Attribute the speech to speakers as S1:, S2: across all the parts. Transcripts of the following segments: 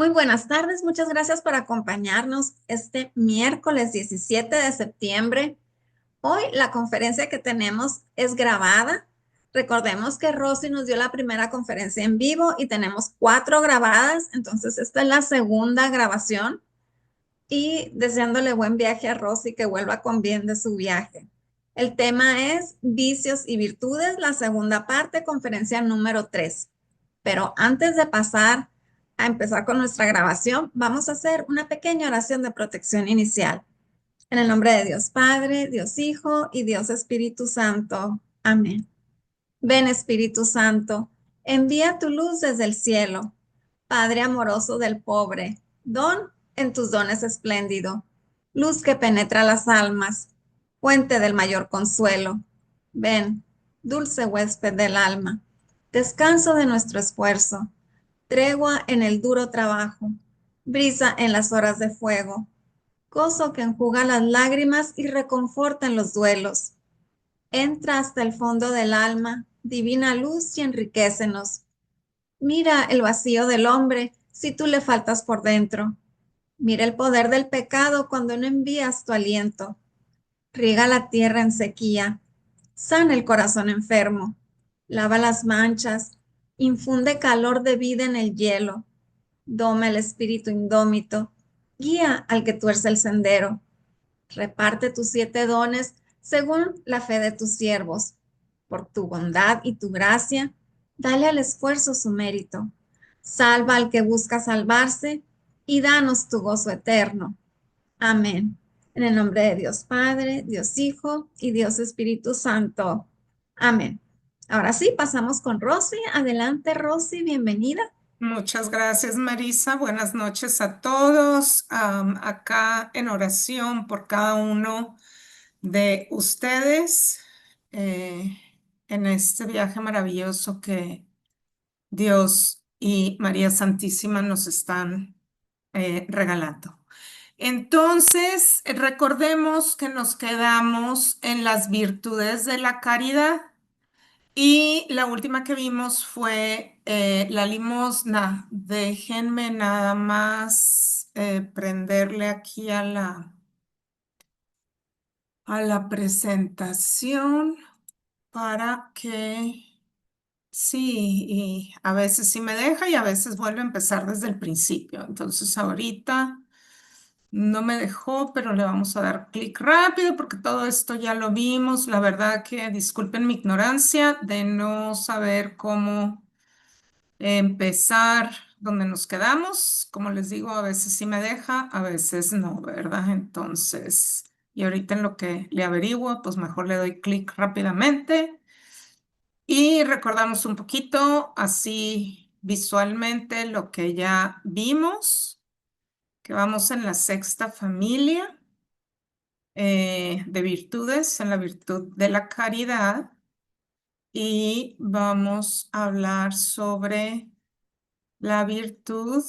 S1: Muy buenas tardes, muchas gracias por acompañarnos este miércoles 17 de septiembre. Hoy la conferencia que tenemos es grabada. Recordemos que Rosy nos dio la primera conferencia en vivo y tenemos 4 grabadas, entonces esta es la segunda grabación y deseándole buen viaje a Rosy, que vuelva con bien de su viaje. El tema es vicios y virtudes, la segunda parte, conferencia número 3. Pero antes de pasar a empezar con nuestra grabación, vamos a hacer una pequeña oración de protección inicial. En el nombre de Dios Padre, Dios Hijo y Dios Espíritu Santo. Amén. Ven Espíritu Santo, envía tu luz desde el cielo. Padre amoroso del pobre, don en tus dones espléndido, luz que penetra las almas, fuente del mayor consuelo. Ven, dulce huésped del alma, descanso de nuestro esfuerzo, tregua en el duro trabajo, brisa en las horas de fuego, gozo que enjuga las lágrimas y reconforta en los duelos. Entra hasta el fondo del alma, divina luz, y enriquécenos. Mira el vacío del hombre si tú le faltas por dentro. Mira el poder del pecado cuando no envías tu aliento. Riega la tierra en sequía, sana el corazón enfermo, lava las manchas, infunde calor de vida en el hielo, doma el espíritu indómito, guía al que tuerce el sendero. Reparte tus 7 dones según la fe de tus siervos. Por tu bondad y tu gracia, dale al esfuerzo su mérito. Salva al que busca salvarse y danos tu gozo eterno. Amén. En el nombre de Dios Padre, Dios Hijo y Dios Espíritu Santo. Amén. Ahora sí, pasamos con Rosy. Adelante, Rosy, bienvenida.
S2: Muchas gracias, Marisa. Buenas noches a todos. Acá en oración por cada uno de ustedes eh, en este viaje maravilloso que Dios y María Santísima nos están regalando. Entonces, recordemos que nos quedamos en las virtudes de la caridad. Y la última que vimos fue la limosna. Déjenme nada más prenderle aquí a la presentación para que sí, y a veces sí me deja y a veces vuelve a empezar desde el principio. Entonces ahorita no me dejó, pero le vamos a dar clic rápido porque todo esto ya lo vimos. La verdad que disculpen mi ignorancia de no saber cómo empezar donde nos quedamos. Como les digo, a veces sí me deja, a veces no, ¿verdad? Entonces, y ahorita en lo que le averiguo, pues mejor le doy clic rápidamente y recordamos un poquito así visualmente lo que ya vimos, que vamos en la sexta familia de virtudes, en la virtud de la caridad, y vamos a hablar sobre la virtud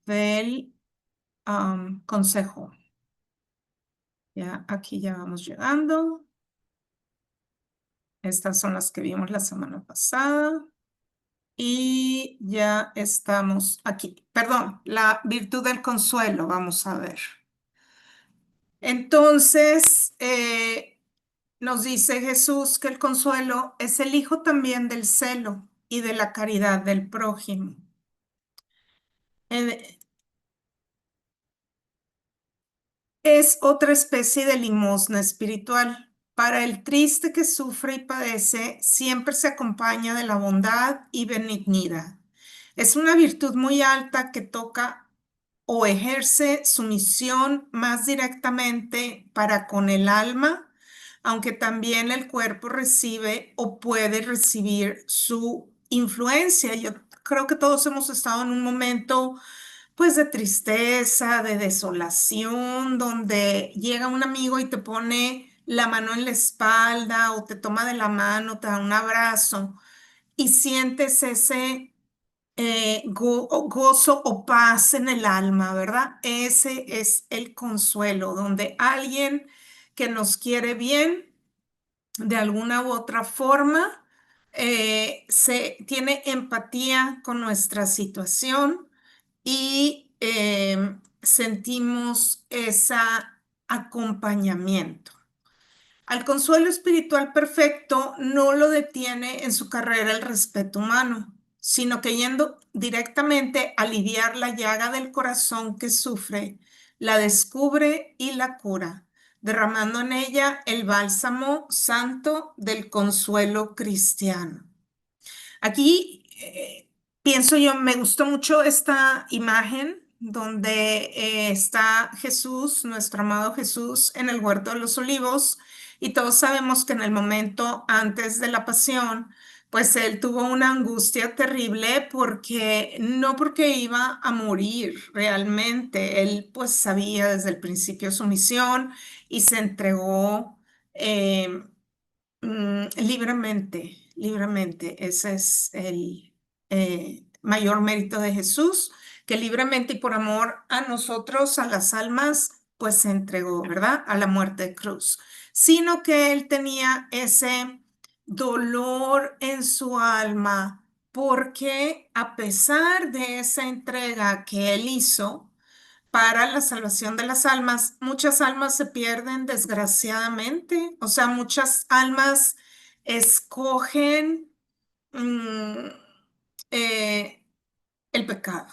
S2: del consejo. Ya, aquí ya vamos llegando. Estas son las que vimos la semana pasada. Y ya estamos aquí. Perdón, la virtud del consuelo, vamos a ver. Entonces, nos dice Jesús que el consuelo es el hijo también del celo y de la caridad del prójimo. Es otra especie de limosna espiritual. Para el triste que sufre y padece, siempre se acompaña de la bondad y benignidad. Es una virtud muy alta que toca o ejerce su misión más directamente para con el alma, aunque también el cuerpo recibe o puede recibir su influencia. Yo creo que todos hemos estado en un momento pues de tristeza, de desolación, donde llega un amigo y te pone la mano en la espalda o te toma de la mano, te da un abrazo y sientes ese gozo o paz en el alma, ¿verdad? Ese es el consuelo, donde alguien que nos quiere bien, de alguna u otra forma, se tiene empatía con nuestra situación y sentimos ese acompañamiento. Al consuelo espiritual perfecto no lo detiene en su carrera el respeto humano, sino que yendo directamente a lidiar la llaga del corazón que sufre, la descubre y la cura, derramando en ella el bálsamo santo del consuelo cristiano. Aquí pienso yo, me gustó mucho esta imagen donde está Jesús, nuestro amado Jesús, en el huerto de los olivos, y todos sabemos que en el momento antes de la pasión, pues él tuvo una angustia terrible porque no porque iba a morir realmente, él pues sabía desde el principio su misión y se entregó. Libremente, libremente. Ese es el mayor mérito de Jesús, que libremente y por amor a nosotros, a las almas, pues se entregó, ¿verdad? A la muerte de cruz. Sino que él tenía ese dolor en su alma, porque a pesar de esa entrega que él hizo, para la salvación de las almas. Muchas almas se pierden desgraciadamente, o sea, muchas almas escogen mm, eh, el pecado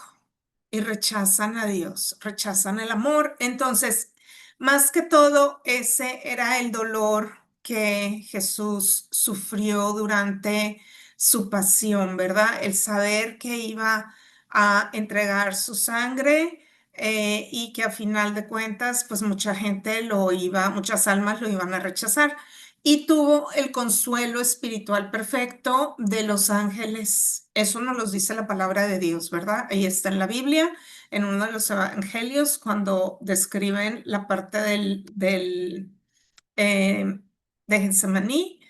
S2: y rechazan a Dios, rechazan el amor. Entonces, más que todo, ese era el dolor que Jesús sufrió durante su pasión, ¿verdad? El saber que iba a entregar su sangre y que a final de cuentas, pues mucha gente muchas almas lo iban a rechazar. Y tuvo el consuelo espiritual perfecto de los ángeles. Eso nos lo dice la palabra de Dios, ¿verdad? Ahí está en la Biblia, en uno de los evangelios, cuando describen la parte eh, de Getsemaní,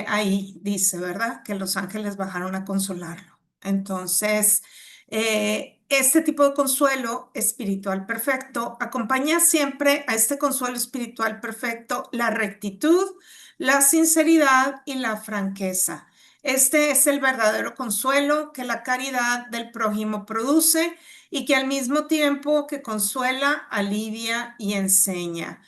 S2: ahí dice, ¿verdad? Que los ángeles bajaron a consolarlo. Entonces, este tipo de consuelo espiritual perfecto acompaña siempre a este consuelo espiritual perfecto la rectitud, la sinceridad y la franqueza. Este es el verdadero consuelo que la caridad del prójimo produce y que al mismo tiempo que consuela, alivia y enseña.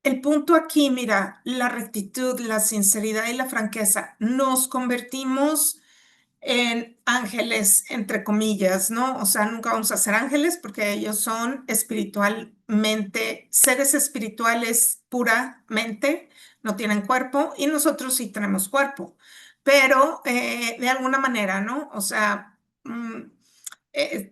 S2: El punto aquí, mira, la rectitud, la sinceridad y la franqueza. Nos convertimos en ángeles, entre comillas, ¿no? O sea, nunca vamos a ser ángeles porque ellos son espiritualmente, seres espirituales puramente, no tienen cuerpo y nosotros sí tenemos cuerpo, pero de alguna manera, ¿no? O sea,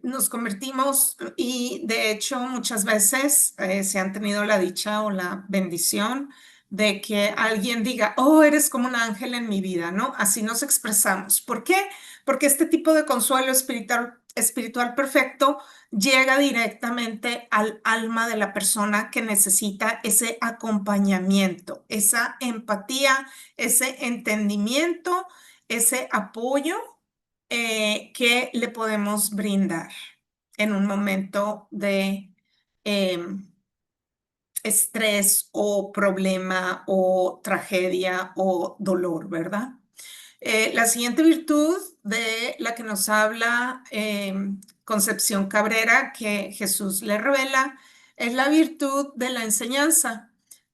S2: nos convertimos y de hecho muchas veces se han tenido la dicha o la bendición de que alguien diga, oh, eres como un ángel en mi vida, ¿no? Así nos expresamos. ¿Por qué? Porque este tipo de consuelo espiritual perfecto llega directamente al alma de la persona que necesita ese acompañamiento, esa empatía, ese entendimiento, ese apoyo que le podemos brindar en un momento de estrés o problema o tragedia o dolor, ¿verdad? La siguiente virtud de la que nos habla Concepción Cabrera, que Jesús le revela, es la virtud de la enseñanza.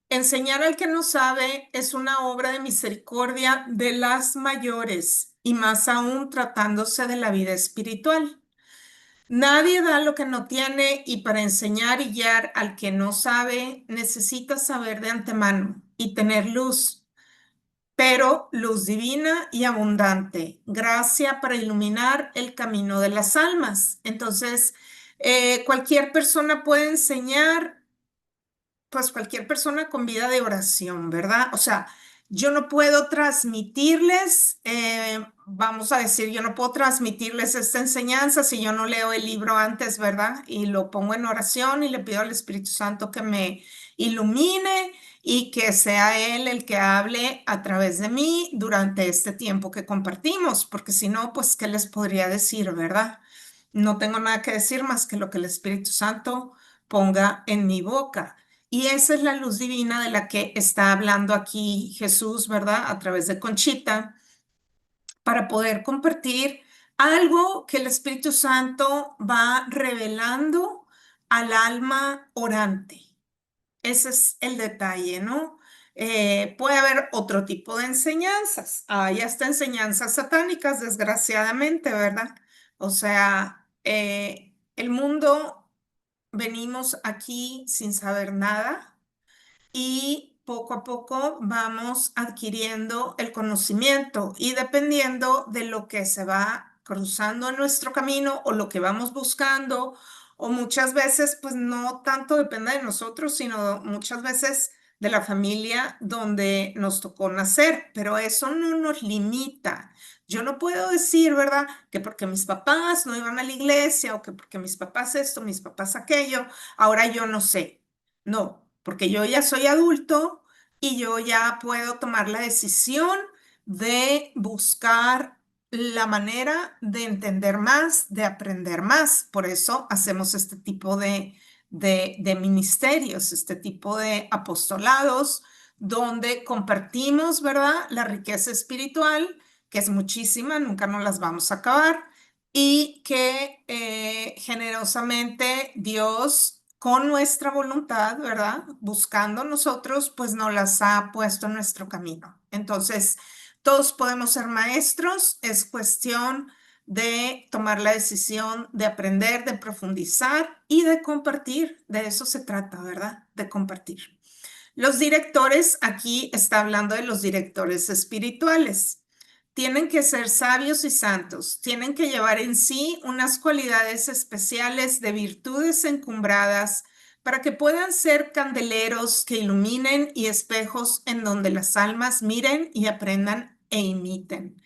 S2: Enseñar al que no sabe es una obra de misericordia de las mayores y más aún tratándose de la vida espiritual. Nadie da lo que no tiene y para enseñar y guiar al que no sabe necesita saber de antemano y tener luz, pero luz divina y abundante, gracia para iluminar el camino de las almas. Entonces, cualquier persona puede enseñar, pues cualquier persona con vida de oración, ¿verdad? O sea, yo no puedo transmitirles, vamos a decir, yo no puedo transmitirles esta enseñanza si yo no leo el libro antes, ¿verdad? Y lo pongo en oración y le pido al Espíritu Santo que me ilumine y que sea Él el que hable a través de mí durante este tiempo que compartimos, porque si no, pues, ¿qué les podría decir, verdad? No tengo nada que decir más que lo que el Espíritu Santo ponga en mi boca. Y esa es la luz divina de la que está hablando aquí Jesús, ¿verdad? A través de Conchita, para poder compartir algo que el Espíritu Santo va revelando al alma orante. Ese es el detalle, ¿no? Puede haber otro tipo de enseñanzas. Hay hasta enseñanzas satánicas, desgraciadamente, ¿verdad? O sea, el mundo, venimos aquí sin saber nada y poco a poco vamos adquiriendo el conocimiento y dependiendo de lo que se va cruzando en nuestro camino o lo que vamos buscando, o muchas veces pues no tanto depende de nosotros, sino muchas veces de la familia donde nos tocó nacer, pero eso no nos limita. Yo no puedo decir, ¿verdad? Que porque mis papás no iban a la iglesia o que porque mis papás esto, mis papás aquello, ahora yo no sé. No, porque yo ya soy adulto y yo ya puedo tomar la decisión de buscar la manera de entender más, de aprender más. Por eso hacemos este tipo de ministerios, este tipo de apostolados, donde compartimos, ¿verdad? La riqueza espiritual, que es muchísima, nunca nos las vamos a acabar, y que generosamente Dios, con nuestra voluntad, ¿verdad? Buscando nosotros, pues nos las ha puesto en nuestro camino. Entonces, todos podemos ser maestros, es cuestión de tomar la decisión de aprender, de profundizar y de compartir. De eso se trata, ¿verdad? De compartir. Los directores, aquí está hablando de los directores espirituales. Tienen que ser sabios y santos, tienen que llevar en sí unas cualidades especiales de virtudes encumbradas para que puedan ser candeleros que iluminen y espejos en donde las almas miren y aprendan e imiten.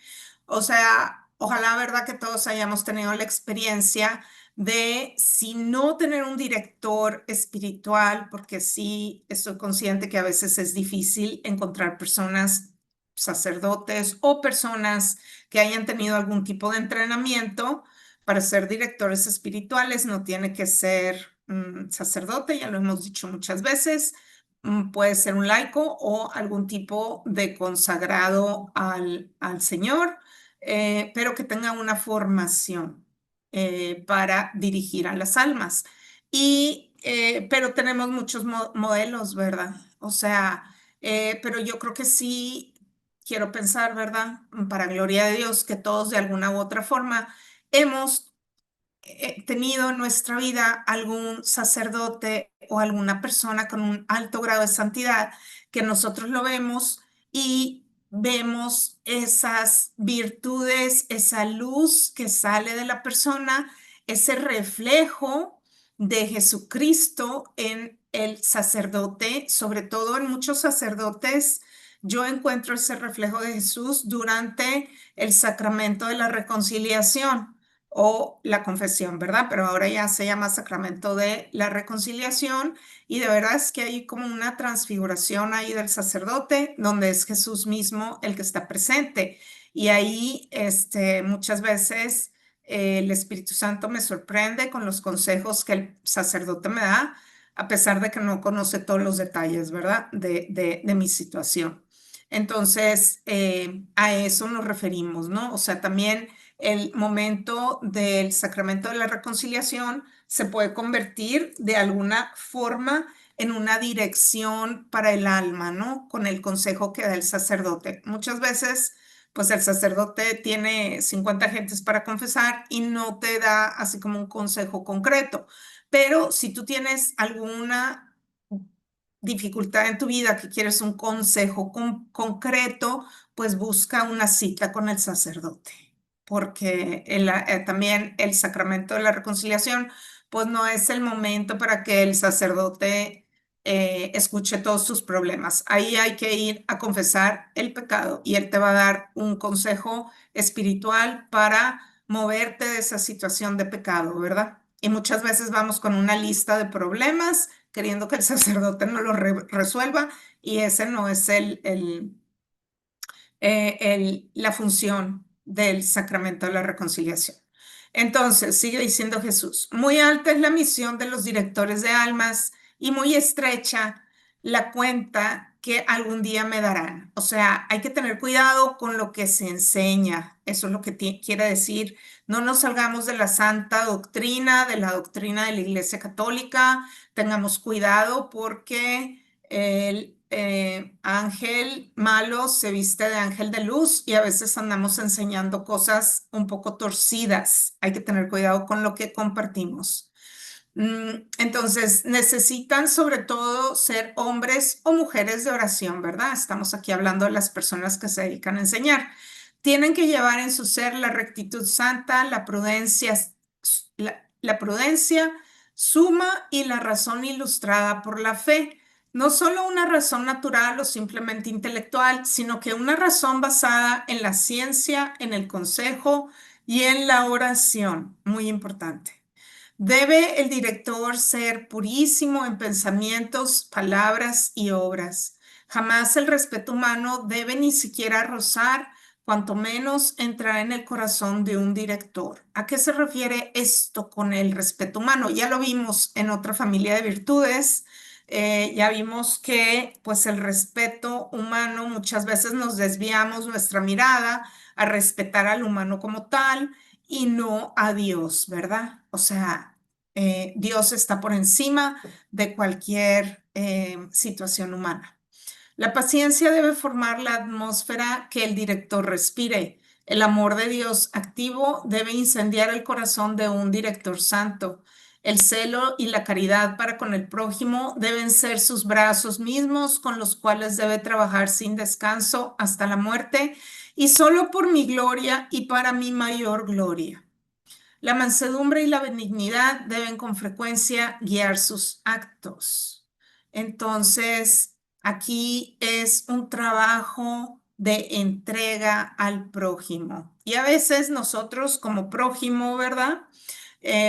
S2: O sea, ojalá, ¿verdad? Que todos hayamos tenido la experiencia de, si no tener un director espiritual, porque sí estoy consciente que a veces es difícil encontrar personas, sacerdotes o personas que hayan tenido algún tipo de entrenamiento para ser directores espirituales. No tiene que ser sacerdote, ya lo hemos dicho muchas veces. Puede ser un laico o algún tipo de consagrado al Señor, pero que tenga una formación para dirigir a las almas. Pero tenemos muchos modelos, ¿verdad? O sea, pero yo creo que sí quiero pensar, ¿verdad? Para gloria de Dios, que todos de alguna u otra forma hemos tenido en nuestra vida algún sacerdote o alguna persona con un alto grado de santidad, que nosotros lo vemos y vemos esas virtudes, esa luz que sale de la persona, ese reflejo de Jesucristo en el sacerdote, sobre todo en muchos sacerdotes. Yo encuentro ese reflejo de Jesús durante el sacramento de la reconciliación o la confesión, ¿verdad? Pero ahora ya se llama sacramento de la reconciliación, y de verdad es que hay como una transfiguración ahí del sacerdote, donde es Jesús mismo el que está presente. Y ahí muchas veces el Espíritu Santo me sorprende con los consejos que el sacerdote me da, a pesar de que no conoce todos los detalles, ¿verdad? De mi situación. Entonces, a eso nos referimos, ¿no? O sea, también el momento del sacramento de la reconciliación se puede convertir de alguna forma en una dirección para el alma, ¿no? Con el consejo que da el sacerdote. Muchas veces, pues el sacerdote tiene 50 gentes para confesar y no te da así como un consejo concreto. Pero si tú tienes alguna dificultad en tu vida, que quieres un consejo concreto, pues busca una cita con el sacerdote, porque también el sacramento de la reconciliación, pues no es el momento para que el sacerdote escuche todos tus problemas. Ahí hay que ir a confesar el pecado y él te va a dar un consejo espiritual para moverte de esa situación de pecado, ¿verdad? Y muchas veces vamos con una lista de problemas queriendo que el sacerdote no lo resuelva, y ese no es la función del sacramento de la reconciliación. Entonces, sigue diciendo Jesús, muy alta es la misión de los directores de almas y muy estrecha la cuenta que algún día me darán. O sea, hay que tener cuidado con lo que se enseña. Eso es lo que quiere decir. No nos salgamos de la santa doctrina, de la doctrina de la Iglesia Católica. Tengamos cuidado porque el ángel malo se viste de ángel de luz y a veces andamos enseñando cosas un poco torcidas. Hay que tener cuidado con lo que compartimos. Entonces, necesitan sobre todo ser hombres o mujeres de oración, ¿verdad? Estamos aquí hablando de las personas que se dedican a enseñar. Tienen que llevar en su ser la rectitud santa, la prudencia suma y la razón ilustrada por la fe. No solo una razón natural o simplemente intelectual, sino que una razón basada en la ciencia, en el consejo y en la oración. Muy importante. Debe el director ser purísimo en pensamientos, palabras y obras. Jamás el respeto humano debe ni siquiera rozar, cuanto menos entrar en el corazón de un director. ¿A qué se refiere esto con el respeto humano? Ya lo vimos en otra familia de virtudes. Ya vimos que pues el respeto humano muchas veces nos desviamos nuestra mirada a respetar al humano como tal y no a Dios, ¿verdad? O sea, Dios está por encima de cualquier situación humana. La paciencia debe formar la atmósfera que el director respire. El amor de Dios activo debe incendiar el corazón de un director santo. El celo y la caridad para con el prójimo deben ser sus brazos mismos con los cuales debe trabajar sin descanso hasta la muerte y solo por mi gloria y para mi mayor gloria. La mansedumbre y la benignidad deben con frecuencia guiar sus actos. Entonces, aquí es un trabajo de entrega al prójimo. Y a veces nosotros como prójimo, ¿verdad?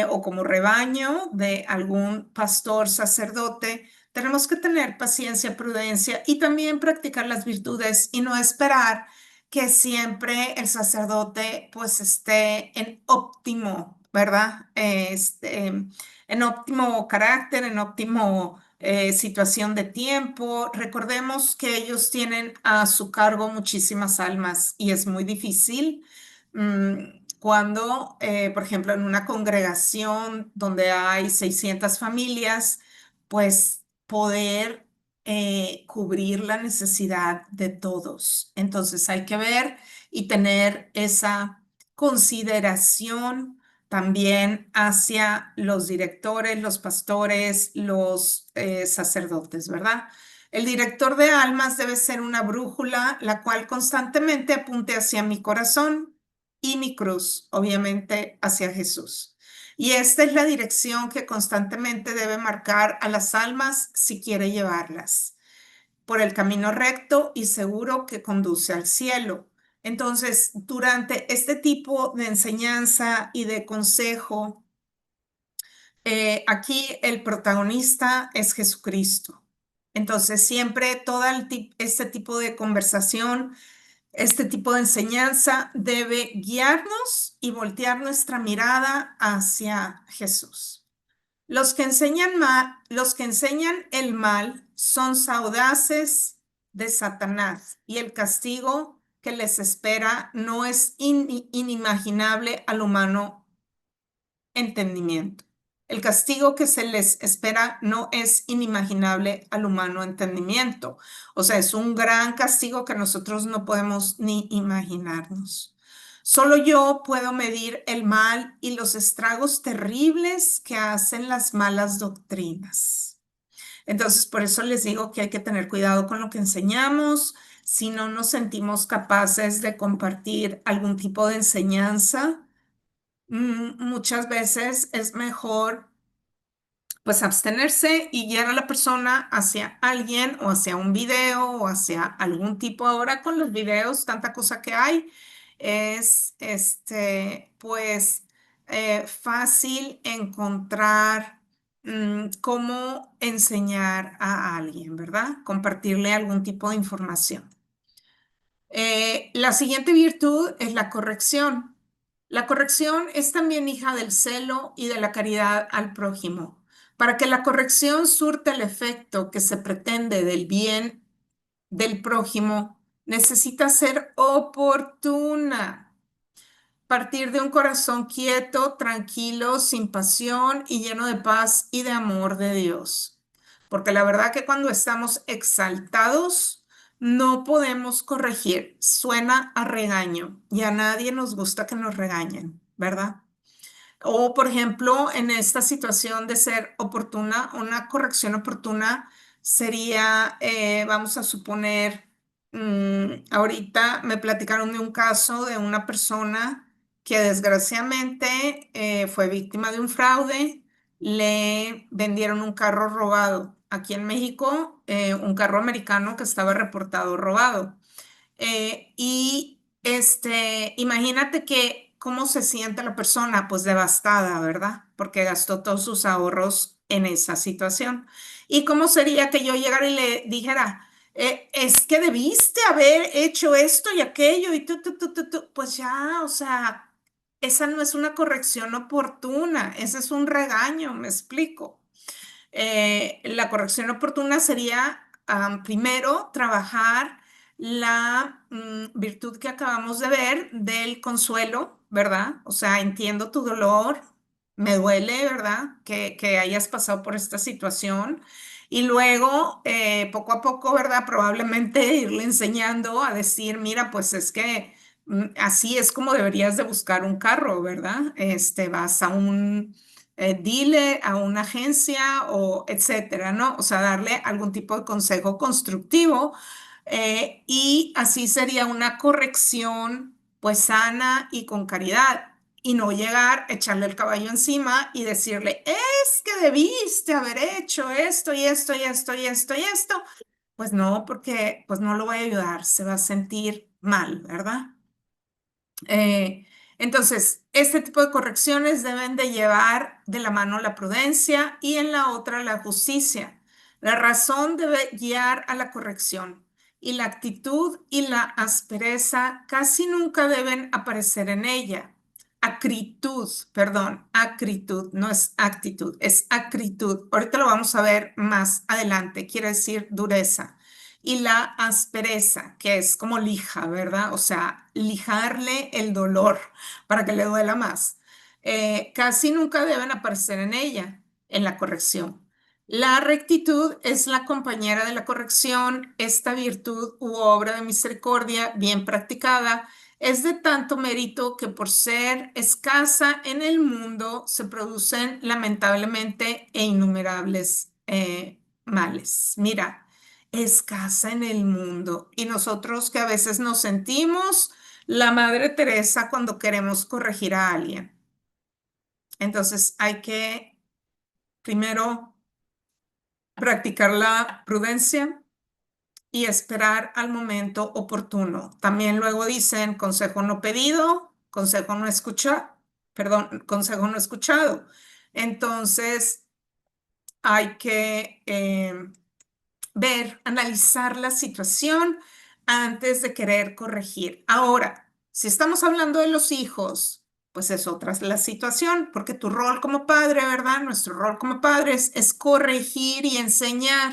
S2: O como rebaño de algún pastor, sacerdote, tenemos que tener paciencia, prudencia y también practicar las virtudes y no esperar que siempre el sacerdote pues esté en óptimo, ¿verdad? En óptimo carácter, en óptimo situación de tiempo. Recordemos que ellos tienen a su cargo muchísimas almas y es muy difícil cuando, por ejemplo, en una congregación donde hay 600 familias, pues poder cubrir la necesidad de todos. Entonces hay que ver y tener esa consideración también hacia los directores, los pastores, los sacerdotes, ¿verdad? El director de almas debe ser una brújula, la cual constantemente apunte hacia mi corazón y mi cruz, obviamente hacia Jesús. Y esta es la dirección que constantemente debe marcar a las almas si quiere llevarlas por el camino recto y seguro que conduce al cielo. Entonces, durante este tipo de enseñanza y de consejo, aquí el protagonista es Jesucristo. Entonces, siempre todo este tipo de conversación, este tipo de enseñanza debe guiarnos y voltear nuestra mirada hacia Jesús. Los que enseñan el mal son saudaces de Satanás y el castigo que les espera no es inimaginable al humano entendimiento. El castigo que se les espera no es inimaginable al humano entendimiento. O sea, es un gran castigo que nosotros no podemos ni imaginarnos. Solo yo puedo medir el mal y los estragos terribles que hacen las malas doctrinas. Entonces, por eso les digo que hay que tener cuidado con lo que enseñamos. Si no nos sentimos capaces de compartir algún tipo de enseñanza, muchas veces es mejor pues abstenerse y guiar a la persona hacia alguien o hacia un video o hacia algún tipo. Ahora con los videos, tanta cosa que hay, es pues fácil encontrar cómo enseñar a alguien, ¿verdad? Compartirle algún tipo de información. La siguiente virtud es la corrección. La corrección es también hija del celo y de la caridad al prójimo. Para que la corrección surta el efecto que se pretende del bien del prójimo necesita ser oportuna. Partir de un corazón quieto, tranquilo, sin pasión y lleno de paz y de amor de Dios. Porque la verdad que cuando estamos exaltados, no podemos corregir. Suena a regaño y a nadie nos gusta que nos regañen, ¿verdad? O, por ejemplo, en esta situación de ser oportuna, una corrección oportuna sería, vamos a suponer, ahorita me platicaron de un caso de una persona que desgraciadamente fue víctima de un fraude, le vendieron un carro robado. Aquí en México, un carro americano que estaba reportado robado. Imagínate que cómo se siente la persona, pues devastada, ¿verdad? Porque gastó todos sus ahorros en esa situación. ¿Y cómo sería que yo llegara y le dijera, es que debiste haber hecho esto y aquello y tú? Pues ya, o sea, esa no es una corrección oportuna, ese es un regaño, me explico. La corrección oportuna sería, primero, trabajar la virtud que acabamos de ver del consuelo, ¿verdad? O sea, entiendo tu dolor, me duele, ¿verdad? Que hayas pasado por esta situación. Y luego, poco a poco, ¿verdad? Probablemente irle enseñando a decir, mira, pues es que así es como deberías de buscar un carro, ¿verdad? Vas a un dile a una agencia o etcétera, ¿no? O sea, darle algún tipo de consejo constructivo y así sería una corrección pues sana y con caridad y no llegar, echarle el caballo encima y decirle, es que debiste haber hecho esto y esto y esto y esto y esto. Pues no, porque pues no lo va a ayudar, se va a sentir mal, ¿verdad? Eh, entonces, este tipo de correcciones deben de llevar de la mano la prudencia y en la otra la justicia. La razón debe guiar a la corrección y la actitud y la aspereza casi nunca deben aparecer en ella. Acritud, perdón, acritud, no es actitud, es acritud. Ahorita lo vamos a ver más adelante, quiere decir dureza y la aspereza, que es como lija, ¿verdad? O sea, lijarle el dolor para que le duela más. Casi nunca deben aparecer en ella, en la corrección. La rectitud es la compañera de la corrección. Esta virtud u obra de misericordia bien practicada es de tanto mérito que por ser escasa en el mundo se producen lamentablemente e innumerables males. Mira, escasa en el mundo. Y nosotros que a veces nos sentimos la Madre Teresa cuando queremos corregir a alguien. Entonces hay que primero practicar la prudencia y esperar al momento oportuno. También luego dicen consejo no pedido, consejo no escuchado, perdón, consejo no escuchado. Entonces hay que ver, analizar la situación antes de querer corregir. Ahora, si estamos hablando de los hijos, pues es otra la situación, porque tu rol como padre, ¿verdad? Nuestro rol como padres es corregir y enseñar.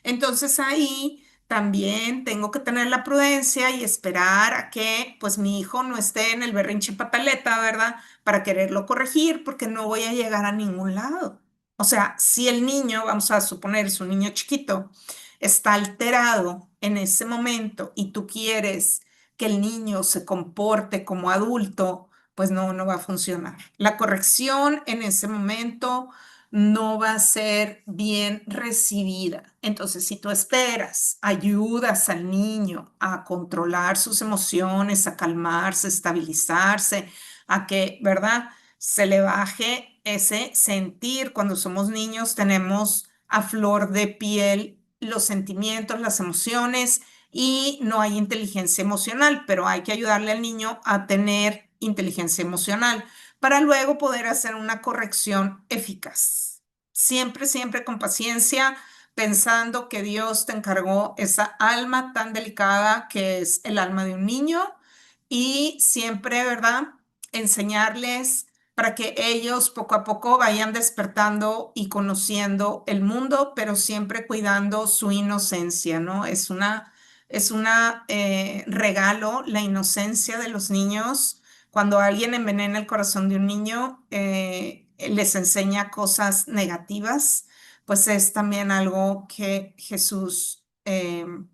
S2: Entonces ahí también tengo que tener la prudencia y esperar a que pues mi hijo no esté en el berrinche pataleta, ¿verdad? Para quererlo corregir, porque no voy a llegar a ningún lado. O sea, si el niño, vamos a suponer, es un niño chiquito, está alterado en ese momento y tú quieres que el niño se comporte como adulto, pues no, no va a funcionar. La corrección en ese momento no va a ser bien recibida. Entonces, si tú esperas, ayudas al niño a controlar sus emociones, a calmarse, estabilizarse, a que, ¿verdad? Se le baje ese sentir. Cuando somos niños tenemos a flor de piel los sentimientos, las emociones y no hay inteligencia emocional, pero hay que ayudarle al niño a tener inteligencia emocional para luego poder hacer una corrección eficaz. Siempre, siempre con paciencia, pensando que Dios te encargó esa alma tan delicada que es el alma de un niño y siempre, ¿verdad? Enseñarles para que ellos poco a poco vayan despertando y conociendo el mundo, pero siempre cuidando su inocencia, ¿no? Es una Es un regalo, la inocencia de los niños. Cuando alguien envenena el corazón de un niño, les enseña cosas negativas, pues es también algo que Jesús mm,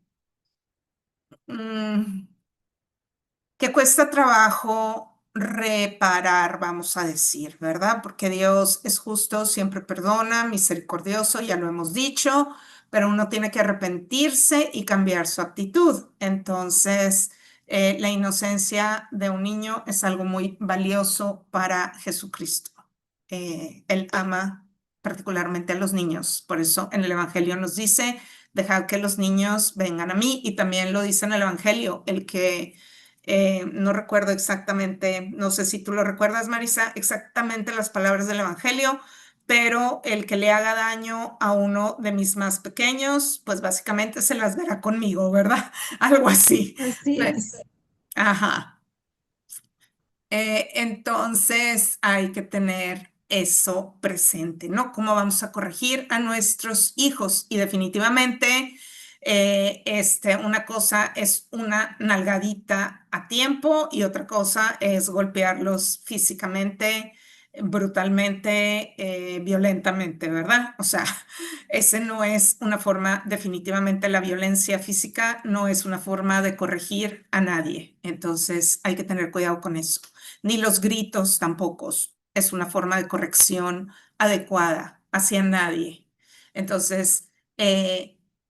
S2: que cuesta trabajo reparar, vamos a decir, ¿verdad? Porque Dios es justo, siempre perdona, misericordioso, ya lo hemos dicho, pero uno tiene que arrepentirse y cambiar su actitud. Entonces, la inocencia de un niño es algo muy valioso para Jesucristo. Él ama particularmente a los niños, por eso en el Evangelio nos dice, dejad que los niños vengan a mí, y también lo dice en el Evangelio, el que no recuerdo exactamente, no sé si tú lo recuerdas, Marisa, exactamente las palabras del Evangelio, pero el que le haga daño a uno de mis más pequeños, pues básicamente se las verá conmigo, ¿verdad? Algo así.
S1: Así es.
S2: Ajá. Entonces hay que tener eso presente, ¿no? ¿Cómo vamos a corregir a nuestros hijos? Y definitivamente, una cosa es una nalgadita a tiempo y otra cosa es golpearlos físicamente, brutalmente, violentamente, ¿verdad? O sea, ese no es una forma, definitivamente la violencia física no es una forma de corregir a nadie. Entonces hay que tener cuidado con eso. Ni los gritos tampoco es una forma de corrección adecuada hacia nadie. Entonces,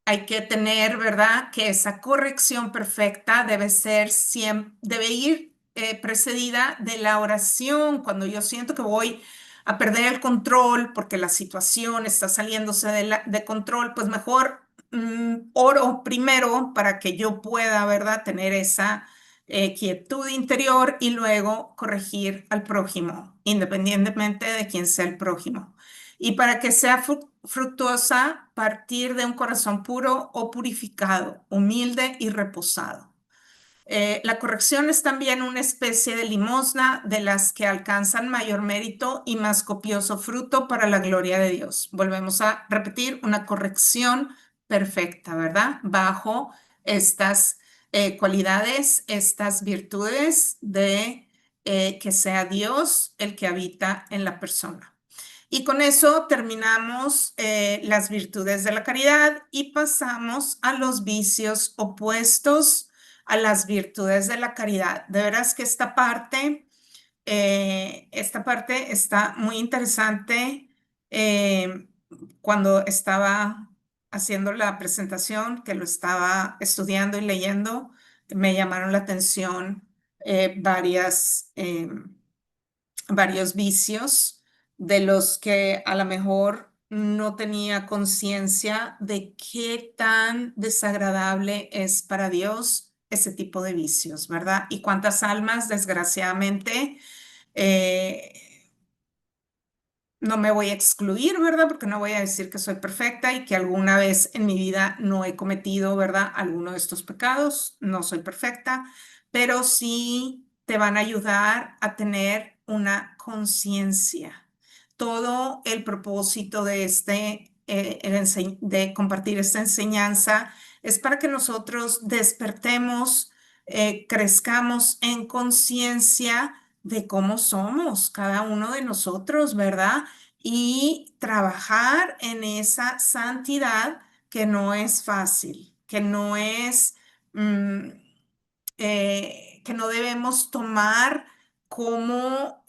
S2: hay que tener, ¿verdad?, que esa corrección perfecta debe ser siempre, debe ir precedida de la oración. Cuando yo siento que voy a perder el control porque la situación está saliéndose de control, pues mejor oro primero para que yo pueda, ¿verdad?, tener esa quietud interior y luego corregir al prójimo, independientemente de quién sea el prójimo. Y para que sea fructuosa, partir de un corazón puro o purificado, humilde y reposado. La corrección es también una especie de limosna de las que alcanzan mayor mérito y más copioso fruto para la gloria de Dios. Volvemos a repetir, una corrección perfecta, ¿verdad? Bajo estas cualidades, estas virtudes de que sea Dios el que habita en la persona. Y con eso terminamos las virtudes de la caridad y pasamos a los vicios opuestos a las virtudes de la caridad. De veras que esta parte está muy interesante. Cuando estaba haciendo la presentación, que lo estaba estudiando y leyendo, me llamaron la atención varios vicios de los que a lo mejor no tenía conciencia de qué tan desagradable es para Dios ese tipo de vicios, ¿verdad? Y cuántas almas, desgraciadamente, eh, no me voy a excluir, ¿verdad? Porque no voy a decir que soy perfecta y que alguna vez en mi vida no he cometido, ¿verdad?, alguno de estos pecados. No soy perfecta, pero sí te van a ayudar a tener una conciencia. Todo el propósito de de compartir esta enseñanza es para que nosotros despertemos, crezcamos en conciencia de cómo somos cada uno de nosotros, ¿verdad? Y trabajar en esa santidad que no es fácil, que no es, mm, que no debemos tomar como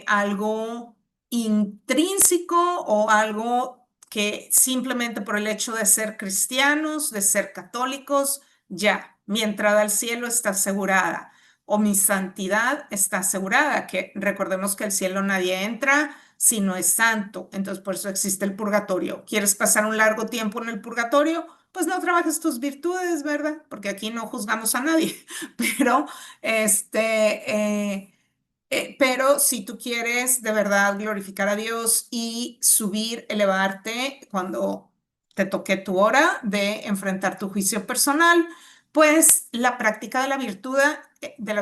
S2: algo intrínseco o algo que simplemente por el hecho de ser cristianos, de ser católicos, ya, mi entrada al cielo está asegurada o mi santidad está asegurada, que recordemos que al cielo nadie entra si no es santo, entonces por eso existe el purgatorio. ¿Quieres pasar un largo tiempo en el purgatorio? Pues no trabajes tus virtudes, ¿verdad? Porque aquí no juzgamos a nadie, pero pero si tú quieres de verdad glorificar a Dios y subir, elevarte cuando te toque tu hora de enfrentar tu juicio personal, pues la práctica de la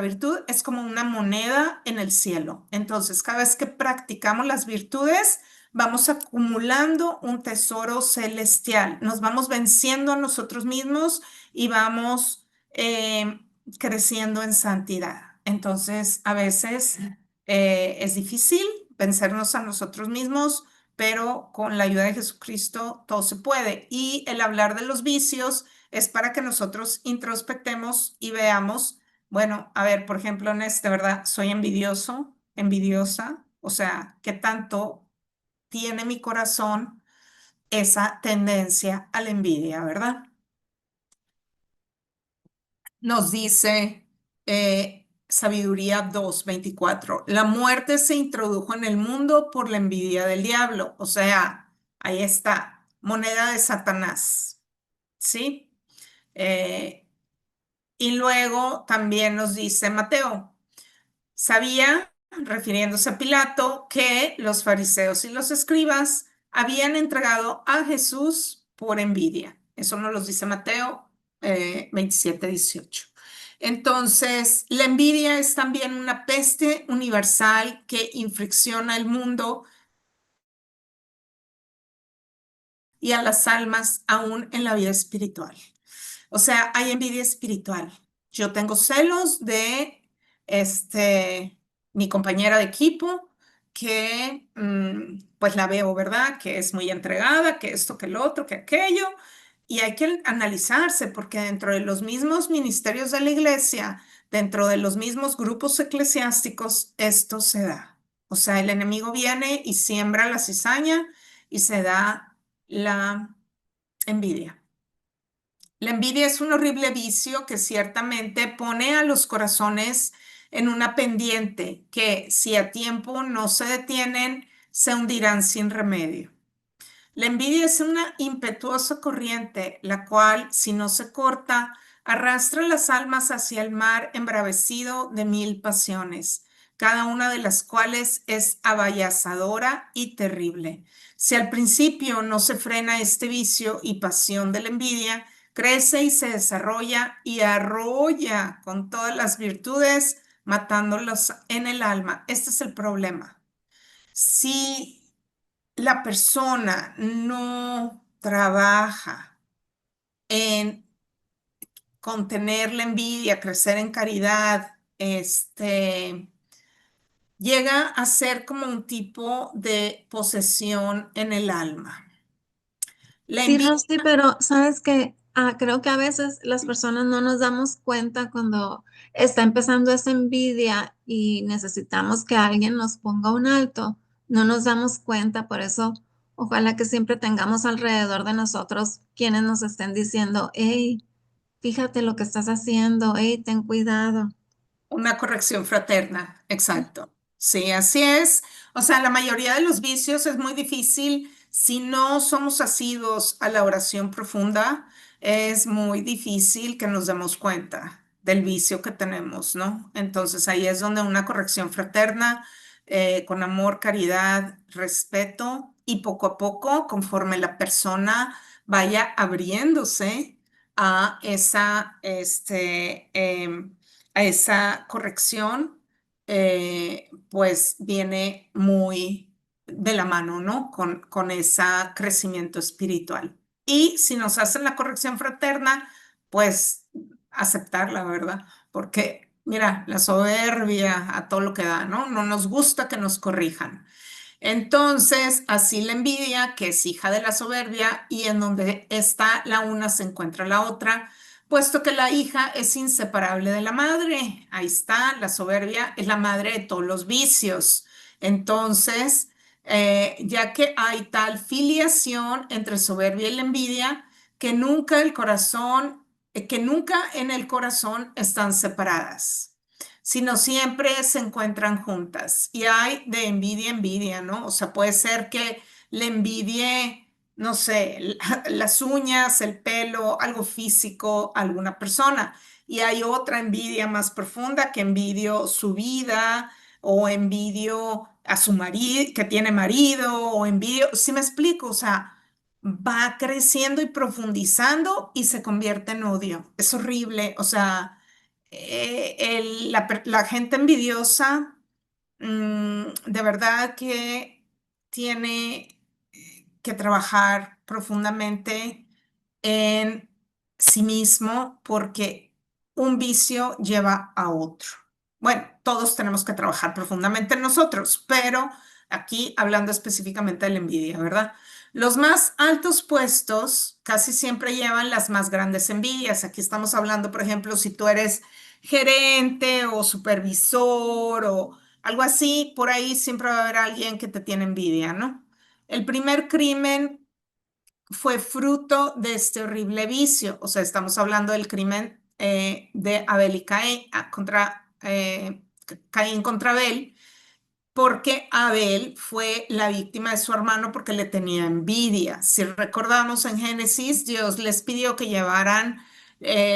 S2: virtud es como una moneda en el cielo. Entonces, cada vez que practicamos las virtudes, vamos acumulando un tesoro celestial. Nos vamos venciendo a nosotros mismos y vamos eh, creciendo en santidad. Entonces, a veces es difícil vencernos a nosotros mismos, pero con la ayuda de Jesucristo todo se puede. Y el hablar de los vicios es para que nosotros introspectemos y veamos, bueno, a ver, por ejemplo, en este, ¿verdad? Soy envidioso, envidiosa, o sea, ¿qué tanto tiene mi corazón esa tendencia a la envidia, ¿verdad? Nos dice Sabiduría 2:24, la muerte se introdujo en el mundo por la envidia del diablo, o sea, ahí está, moneda de Satanás, ¿sí? Eh, y luego también nos dice Mateo, sabía, refiriéndose a Pilato, que los fariseos y los escribas habían entregado a Jesús por envidia. Eso nos lo dice Mateo 27:18. Entonces, la envidia es también una peste universal que infracciona el mundo y a las almas aún en la vida espiritual. O sea, hay envidia espiritual. Yo tengo celos de mi compañera de equipo que pues la veo, ¿verdad? Que es muy entregada, que esto, que lo otro, que aquello. Y hay que analizarse porque dentro de los mismos ministerios de la iglesia, dentro de los mismos grupos eclesiásticos, esto se da. O sea, el enemigo viene y siembra la cizaña y se da la envidia. La envidia es un horrible vicio que ciertamente pone a los corazones en una pendiente que si a tiempo no se detienen, se hundirán sin remedio. La envidia es una impetuosa corriente, la cual, si no se corta, arrastra las almas hacia el mar embravecido de mil pasiones, cada una de las cuales es abayazadora y terrible. Si al principio no se frena este vicio y pasión de la envidia, crece y se desarrolla y arrolla con todas las virtudes, matándolos en el alma. Este es el problema. Si la persona no trabaja en contener la envidia, crecer en caridad, llega a ser como un tipo de posesión en el alma. La
S1: Sí,
S2: envidia,
S1: Rosy, pero sabes que creo que a veces las personas no nos damos cuenta cuando está empezando esa envidia y necesitamos que alguien nos ponga un alto. No nos damos cuenta, por eso ojalá que siempre tengamos alrededor de nosotros quienes nos estén diciendo, hey, fíjate lo que estás haciendo, hey, ten cuidado.
S2: una corrección fraterna, exacto. Sí, así es. O sea, la mayoría de los vicios es muy difícil si no somos asiduos a la oración profunda, es muy difícil que nos demos cuenta del vicio que tenemos, ¿no? Entonces ahí es donde una corrección fraterna, con amor, caridad, respeto y poco a poco, conforme la persona vaya abriéndose a a esa corrección, pues viene muy de la mano, ¿no? Con ese crecimiento espiritual. Y si nos hacen la corrección fraterna, pues aceptarla, ¿verdad? Porque, mira, la soberbia a todo lo que da, ¿no? No nos gusta que nos corrijan. Entonces, así la envidia, que es hija de la soberbia, y en donde está la una se encuentra la otra, puesto que la hija es inseparable de la madre. Ahí está, la soberbia es la madre de todos los vicios. Entonces, ya que hay tal filiación entre soberbia y la envidia, que nunca en el corazón están separadas, sino siempre se encuentran juntas. Y hay de envidia, envidia, ¿no? O sea, puede ser que le envidie, no sé, las uñas, el pelo, algo físico a alguna persona. Y hay otra envidia más profunda que envidio su vida o envidio a su marido, que tiene marido, o envidio, ¿sí me explico? O sea, va creciendo y profundizando y se convierte en odio. Es horrible, o sea, la gente envidiosa, de verdad que tiene que trabajar profundamente en sí mismo porque un vicio lleva a otro. Bueno, todos tenemos que trabajar profundamente en nosotros, pero aquí hablando específicamente de la envidia, ¿verdad? Los más altos puestos casi siempre llevan las más grandes envidias. Aquí estamos hablando, por ejemplo, si tú eres gerente o supervisor o algo así, por ahí siempre va a haber alguien que te tiene envidia, ¿no? El primer crimen fue fruto de este horrible vicio. O sea, estamos hablando del crimen de Abel y Caín Caín contra Abel, porque Abel fue la víctima de su hermano porque le tenía envidia. Si recordamos en Génesis, Dios les pidió que llevaran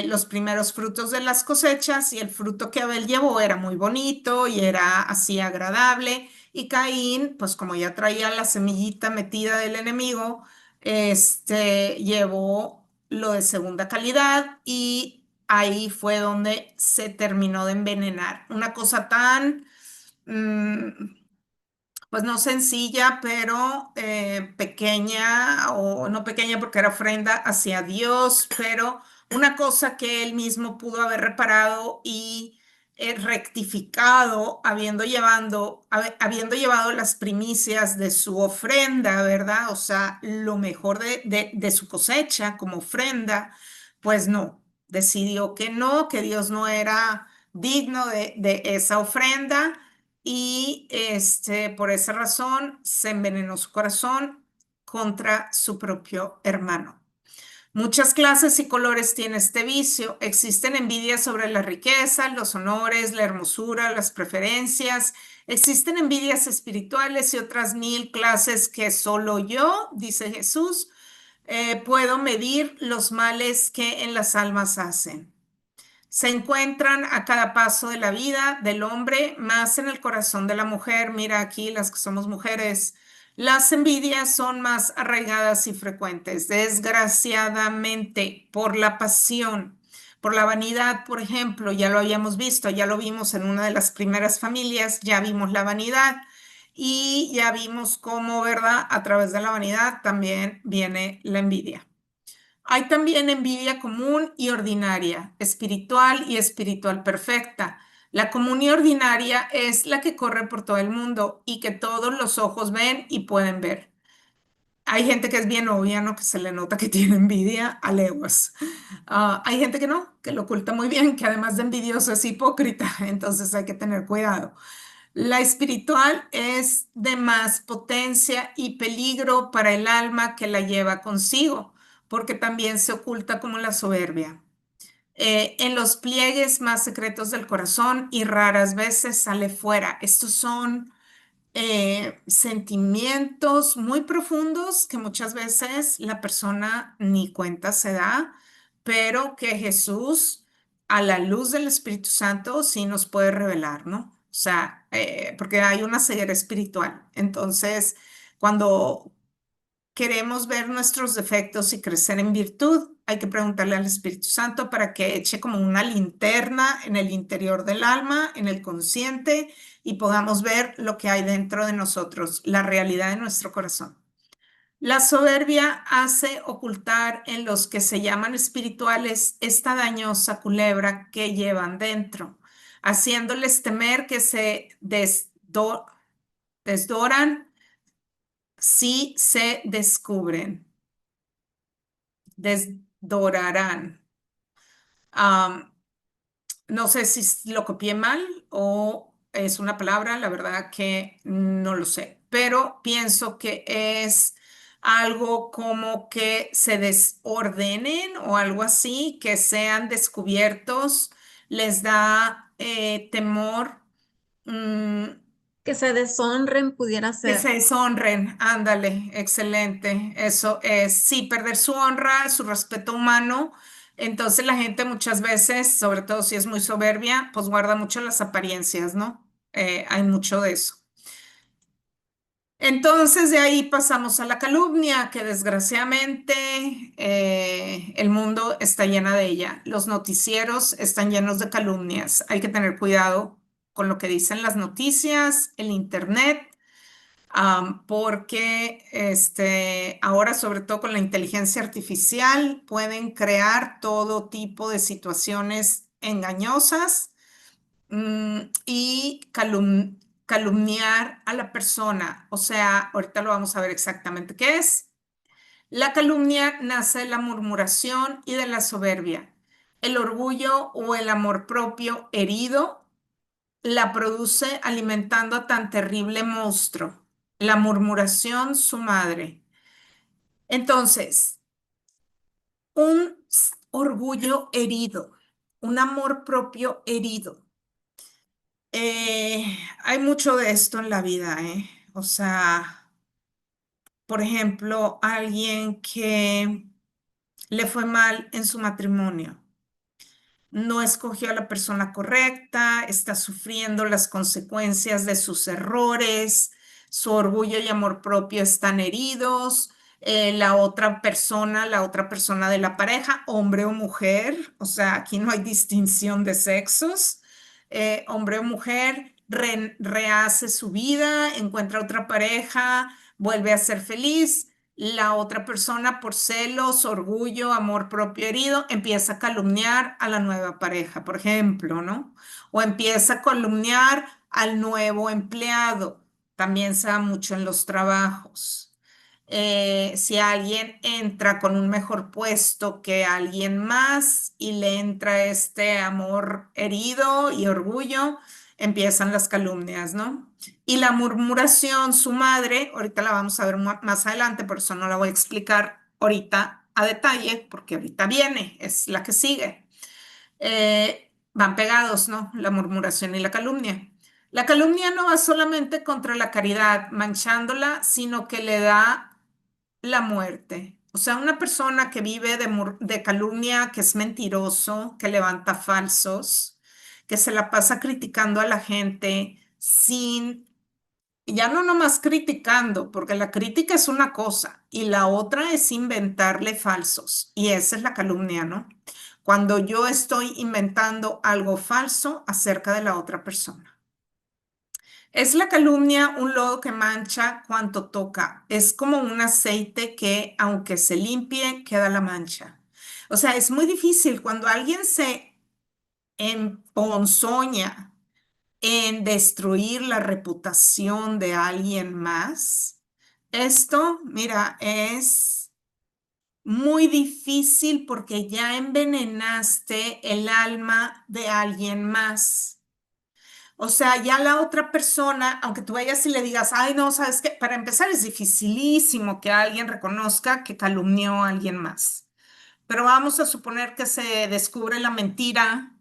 S2: los primeros frutos de las cosechas y el fruto que Abel llevó era muy bonito y era así agradable. Y Caín, pues como ya traía la semillita metida del enemigo, llevó lo de segunda calidad y ahí fue donde se terminó de envenenar. Una cosa tan mm, pues no sencilla, pero pequeña, o no pequeña porque era ofrenda hacia Dios, pero una cosa que él mismo pudo haber reparado y rectificado, habiendo llevado las primicias de su ofrenda, ¿verdad? O sea, lo mejor de su cosecha como ofrenda, pues no, decidió que no, que Dios no era digno de esa ofrenda y por esa razón se envenenó su corazón contra su propio hermano. Muchas clases y colores tiene este vicio. Existen envidias sobre la riqueza, los honores, la hermosura, las preferencias. Existen envidias espirituales y otras mil clases que solo yo, dice Jesús, puedo medir los males que en las almas hacen. Se encuentran a cada paso de la vida del hombre, más en el corazón de la mujer. Mira aquí las que somos mujeres. Las envidias son más arraigadas y frecuentes, desgraciadamente, por la pasión, por la vanidad, por ejemplo, ya lo habíamos visto, ya lo vimos en una de las primeras familias, ya vimos la vanidad y ya vimos cómo, ¿verdad? A través de la vanidad también viene la envidia. Hay también envidia común y ordinaria, espiritual y espiritual perfecta. La común y ordinaria es la que corre por todo el mundo y que todos los ojos ven y pueden ver. Hay gente que es bien obvia, ¿no? Que se le nota que tiene envidia a leguas. Hay gente que no, que lo oculta muy bien, que además de envidioso es hipócrita, entonces hay que tener cuidado. La espiritual es de más potencia y peligro para el alma que la lleva consigo, porque también se oculta como la soberbia. En los pliegues más secretos del corazón y raras veces sale fuera. Estos son sentimientos muy profundos que muchas veces la persona ni cuenta se da, pero que Jesús, a la luz del Espíritu Santo, sí nos puede revelar, ¿no? O sea, porque hay una ceguera espiritual. Entonces, cuando queremos ver nuestros defectos y crecer en virtud, hay que preguntarle al Espíritu Santo para que eche como una linterna en el interior del alma, en el consciente, y podamos ver lo que hay dentro de nosotros, la realidad de nuestro corazón. La soberbia hace ocultar en los que se llaman espirituales esta dañosa culebra que llevan dentro, haciéndoles temer que se desdoran si se descubren, desdorarán. Am, no sé si lo copié mal o es una palabra, la verdad que no lo sé, pero pienso que es algo como que se desordenen o algo así, que sean descubiertos, les da temor. mm,
S1: Que se deshonren pudiera
S2: Que
S1: ser.
S2: se deshonren, ándale, excelente. Eso es, sí, perder su honra, su respeto humano. Entonces la gente muchas veces, sobre todo si es muy soberbia, pues guarda mucho las apariencias, ¿no? Hay mucho de eso. Entonces de ahí pasamos a la calumnia, que desgraciadamente el mundo está llena de ella. Los noticieros están llenos de calumnias. Hay que tener cuidado con lo que dicen las noticias, el internet. Porque ahora, sobre todo con la inteligencia artificial, pueden crear todo tipo de situaciones engañosas, y calumniar a la persona. O sea, ahorita lo vamos a ver exactamente qué es. La calumnia nace de la murmuración y de la soberbia. El orgullo o el amor propio herido la produce alimentando a tan terrible monstruo. La murmuración, su madre. Entonces, un orgullo herido, un amor propio herido. Hay mucho de esto en la vida, ¿eh? O sea, por ejemplo, alguien que le fue mal en su matrimonio, no escogió a la persona correcta, está sufriendo las consecuencias de sus errores, su orgullo y amor propio están heridos, la otra persona de la pareja, hombre o mujer, o sea, aquí no hay distinción de sexos, hombre o mujer, rehace su vida, encuentra otra pareja, vuelve a ser feliz. La otra persona, por celos, orgullo, amor propio herido, empieza a calumniar a la nueva pareja, por ejemplo, ¿no? O empieza a calumniar al nuevo empleado. También se da mucho en los trabajos. Si alguien entra con un mejor puesto que alguien más y le entra este amor herido y orgullo, empiezan las calumnias, ¿no? Y la murmuración, su madre, ahorita la vamos a ver más adelante, por eso no la voy a explicar ahorita a detalle, porque ahorita viene, es la que sigue. Van pegados, ¿no? La murmuración y la calumnia. La calumnia no va solamente contra la caridad, manchándola, sino que le da la muerte. O sea, una persona que vive de calumnia, que es mentiroso, que levanta falsos, que se la pasa criticando a la gente sin, ya no nomás criticando, porque la crítica es una cosa y la otra es inventarle falsos. Y esa es la calumnia, ¿no? Cuando yo estoy inventando algo falso acerca de la otra persona. Es la calumnia un lodo que mancha cuanto toca. Es como un aceite que, aunque se limpie, queda la mancha. O sea, es muy difícil cuando alguien se emponzoña en destruir la reputación de alguien más. Esto, mira, es muy difícil porque ya envenenaste el alma de alguien más. O sea, ya la otra persona, aunque tú vayas y le digas, ay, no, sabes que para empezar es dificilísimo que alguien reconozca que calumnió a alguien más. Pero vamos a suponer que se descubre la mentira,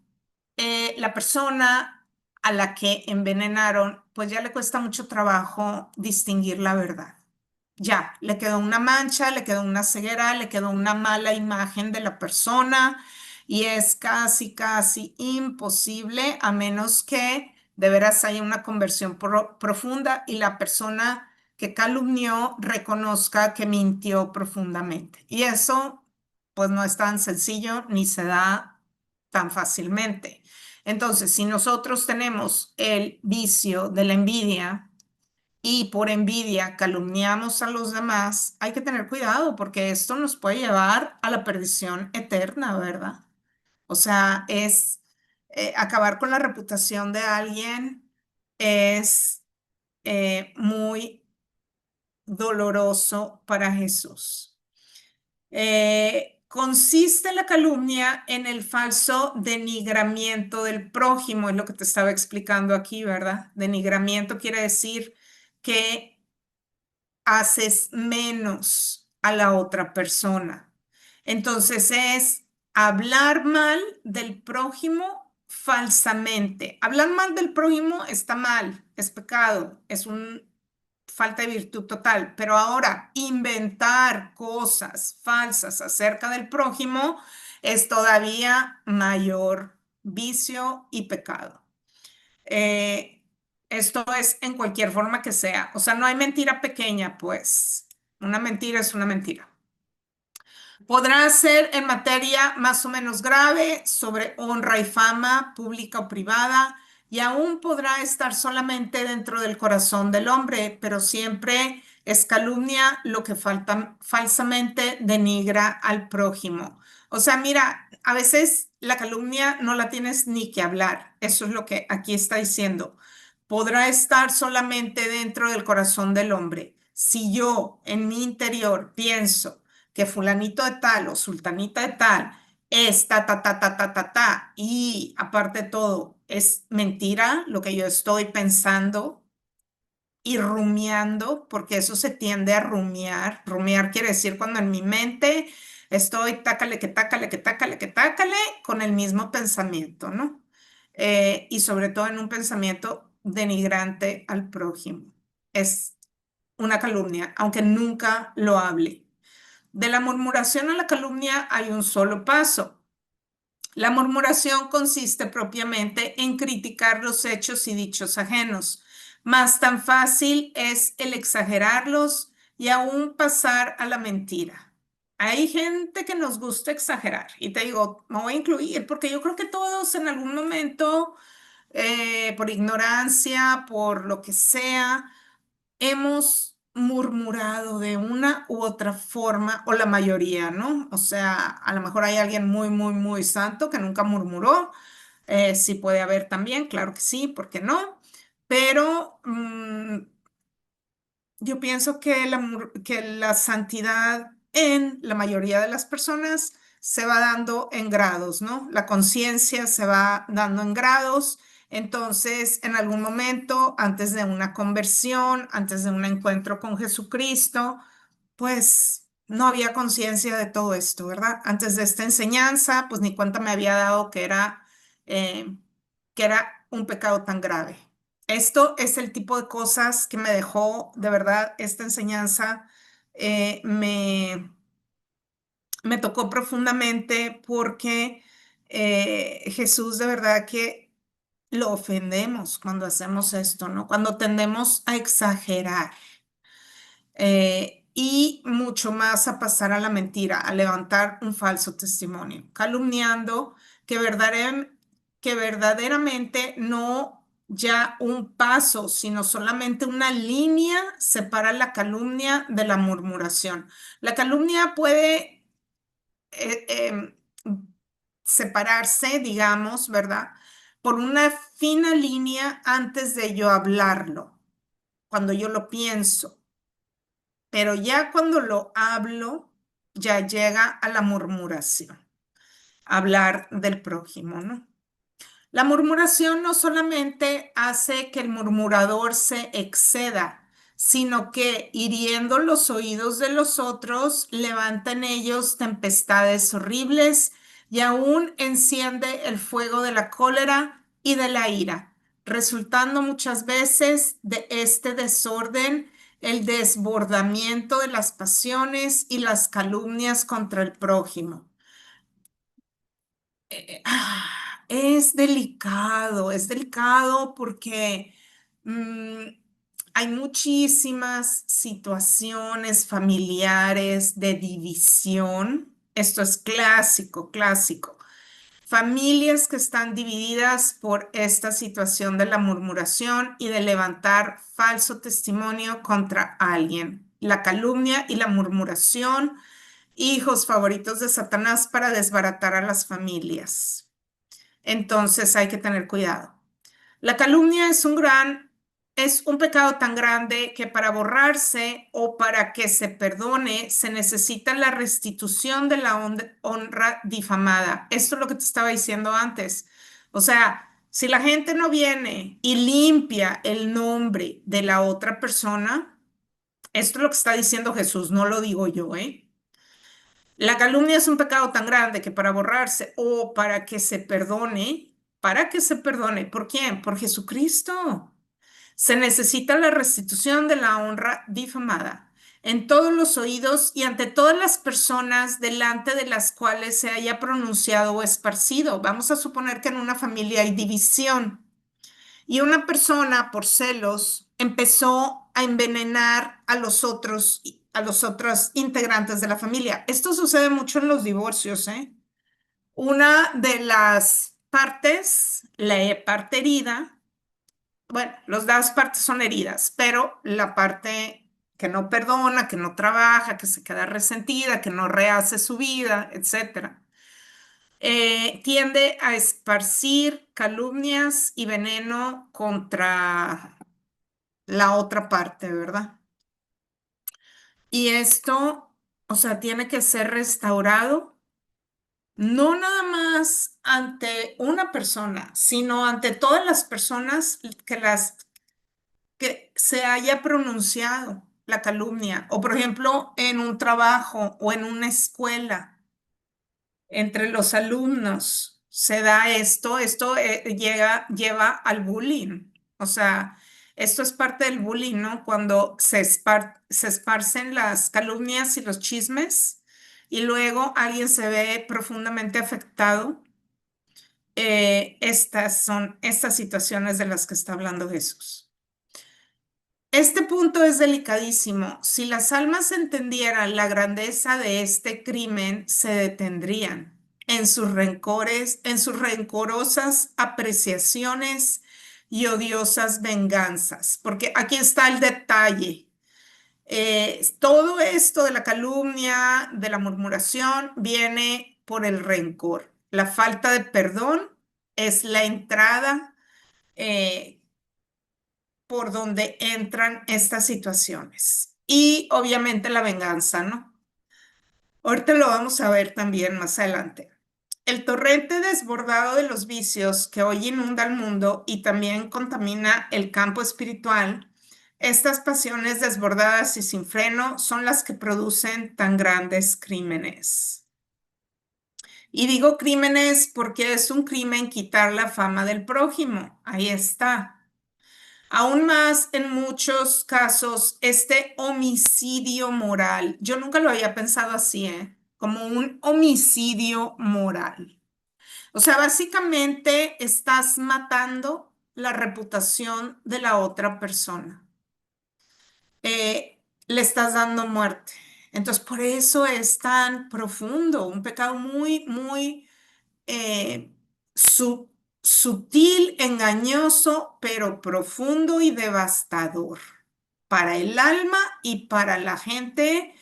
S2: la persona a la que envenenaron, pues ya le cuesta mucho trabajo distinguir la verdad. Ya, le quedó una mancha, le quedó una ceguera, le quedó una mala imagen de la persona y es casi, casi imposible a menos que de veras haya una conversión profunda y la persona que calumnió reconozca que mintió profundamente. Y eso, pues no es tan sencillo ni se da tan fácilmente. Entonces, si nosotros tenemos el vicio de la envidia, y por envidia calumniamos a los demás, hay que tener cuidado porque esto nos puede llevar a la perdición eterna, ¿verdad? O sea, es acabar con la reputación de alguien es muy doloroso para Jesús. Consiste la calumnia en el falso denigramiento del prójimo, es lo que te estaba explicando aquí, ¿verdad? Denigramiento quiere decir que haces menos a la otra persona. Entonces es hablar mal del prójimo falsamente. Hablar mal del prójimo está mal, es pecado, es una falta de virtud total. Pero ahora, inventar cosas falsas acerca del prójimo es todavía mayor vicio y pecado. Eh, Esto es en cualquier forma que sea. O sea, no hay mentira pequeña, pues. Una mentira es una mentira. Podrá ser en materia más o menos grave sobre honra y fama, pública o privada, y aún podrá estar solamente dentro del corazón del hombre, pero siempre es calumnia lo que falsamente denigra al prójimo. O sea, mira, a veces la calumnia no la tienes ni que hablar. Eso es lo que aquí está diciendo. Podrá estar solamente dentro del corazón del hombre. Si yo en mi interior pienso que fulanito de tal o sultanita de tal es ta, ta, ta, ta, ta, ta, ta, y aparte de todo es mentira lo que yo estoy pensando y rumiando, porque eso se tiende a rumiar. Rumiar quiere decir cuando en mi mente estoy tácale, que tácale, que tácale, que tácale, con el mismo pensamiento, ¿no? Y sobre todo en un pensamiento denigrante al prójimo. Es una calumnia, aunque nunca lo hable. De la murmuración a la calumnia hay un solo paso. La murmuración consiste propiamente en criticar los hechos y dichos ajenos, mas tan fácil es el exagerarlos y aún pasar a la mentira. Hay gente que nos gusta exagerar y te digo, me voy a incluir porque yo creo que todos en algún momento, por ignorancia, por lo que sea, hemos murmurado de una u otra forma, o la mayoría, ¿no? O sea, a lo mejor hay alguien muy, muy, muy santo que nunca murmuró. Sí puede haber también, claro que sí, ¿por qué no? Pero yo pienso que que la santidad en la mayoría de las personas se va dando en grados, ¿no? La conciencia se va dando en grados. Entonces, en algún momento, antes de una conversión, antes de un encuentro con Jesucristo, pues no había conciencia de todo esto, ¿verdad? Antes de esta enseñanza, pues ni cuenta me había dado eh, que era un pecado tan grave. Esto es el tipo de cosas que me dejó, de verdad, esta enseñanza eh, me, me tocó profundamente porque Jesús de verdad que lo ofendemos cuando hacemos esto, ¿no? Cuando tendemos a exagerar y mucho más a pasar a la mentira, a levantar un falso testimonio, calumniando que verdaderamente no ya un paso, sino solamente una línea separa la calumnia de la murmuración. La calumnia puede eh, em, separarse, digamos, ¿verdad? Por una fina línea antes de yo hablarlo, cuando yo lo pienso, pero ya cuando lo hablo, ya llega a la murmuración, hablar del prójimo, ¿no? La murmuración no solamente hace que el murmurador se exceda, sino que hiriendo los oídos de los otros, levanta en ellos tempestades horribles y aún enciende el fuego de la cólera y de la ira, resultando muchas veces de este desorden el desbordamiento de las pasiones y las calumnias contra el prójimo. Es delicado porque mm, hay muchísimas situaciones familiares de división. Esto es clásico, clásico. Familias que están divididas por esta situación de la murmuración y de levantar falso testimonio contra alguien. La calumnia y la murmuración, hijos favoritos de Satanás para desbaratar a las familias. Entonces hay que tener cuidado. La calumnia es un pecado tan grande que para borrarse o para que se perdone se necesita la restitución de la honra difamada. Esto es lo que te estaba diciendo antes. O sea, si la gente no viene y limpia el nombre de la otra persona, esto es lo que está diciendo Jesús, no lo digo yo, ¿eh? La calumnia es un pecado tan grande que para borrarse o para que se perdone, ¿por quién? Por Jesucristo. Se necesita la restitución de la honra difamada en todos los oídos y ante todas las personas delante de las cuales se haya pronunciado o esparcido. Vamos a suponer que en una familia hay división y una persona por celos empezó a envenenar a los otros integrantes de la familia. Esto sucede mucho en los divorcios, ¿eh? Una de las partes, la parte herida, bueno, las dos partes son heridas, pero la parte que no perdona, que no trabaja, que se queda resentida, que no rehace su vida, etcétera. Tiende a esparcir calumnias y veneno contra la otra parte, ¿verdad? Y esto, o sea, tiene que ser restaurado, no nada más ante una persona, sino ante todas las personas que se haya pronunciado la calumnia, o por ejemplo, en un trabajo o en una escuela, entre los alumnos se da esto lleva al bullying. O sea, esto es parte del bullying, ¿no? Cuando se esparcen las calumnias y los chismes y luego alguien se ve profundamente afectado. Estas son estas situaciones de las que está hablando Jesús. Este punto es delicadísimo. Si las almas entendieran la grandeza de este crimen, se detendrían en sus rencorosas apreciaciones y odiosas venganzas. Porque aquí está el detalle. Todo esto de la calumnia, de la murmuración, viene por el rencor. La falta de perdón es la entrada por donde entran estas situaciones. Y obviamente la venganza, ¿no? Ahorita lo vamos a ver también más adelante. El torrente desbordado de los vicios que hoy inunda el mundo y también contamina el campo espiritual, estas pasiones desbordadas y sin freno son las que producen tan grandes crímenes. Y digo crímenes porque es un crimen quitar la fama del prójimo. Ahí está. Aún más en muchos casos, este homicidio moral, yo nunca lo había pensado así, ¿eh? Como un homicidio moral. O sea, básicamente estás matando la reputación de la otra persona. Le estás dando muerte. Entonces, por eso es tan profundo, un pecado muy, muy eh, su- sutil, engañoso, pero profundo y devastador para el alma y para la gente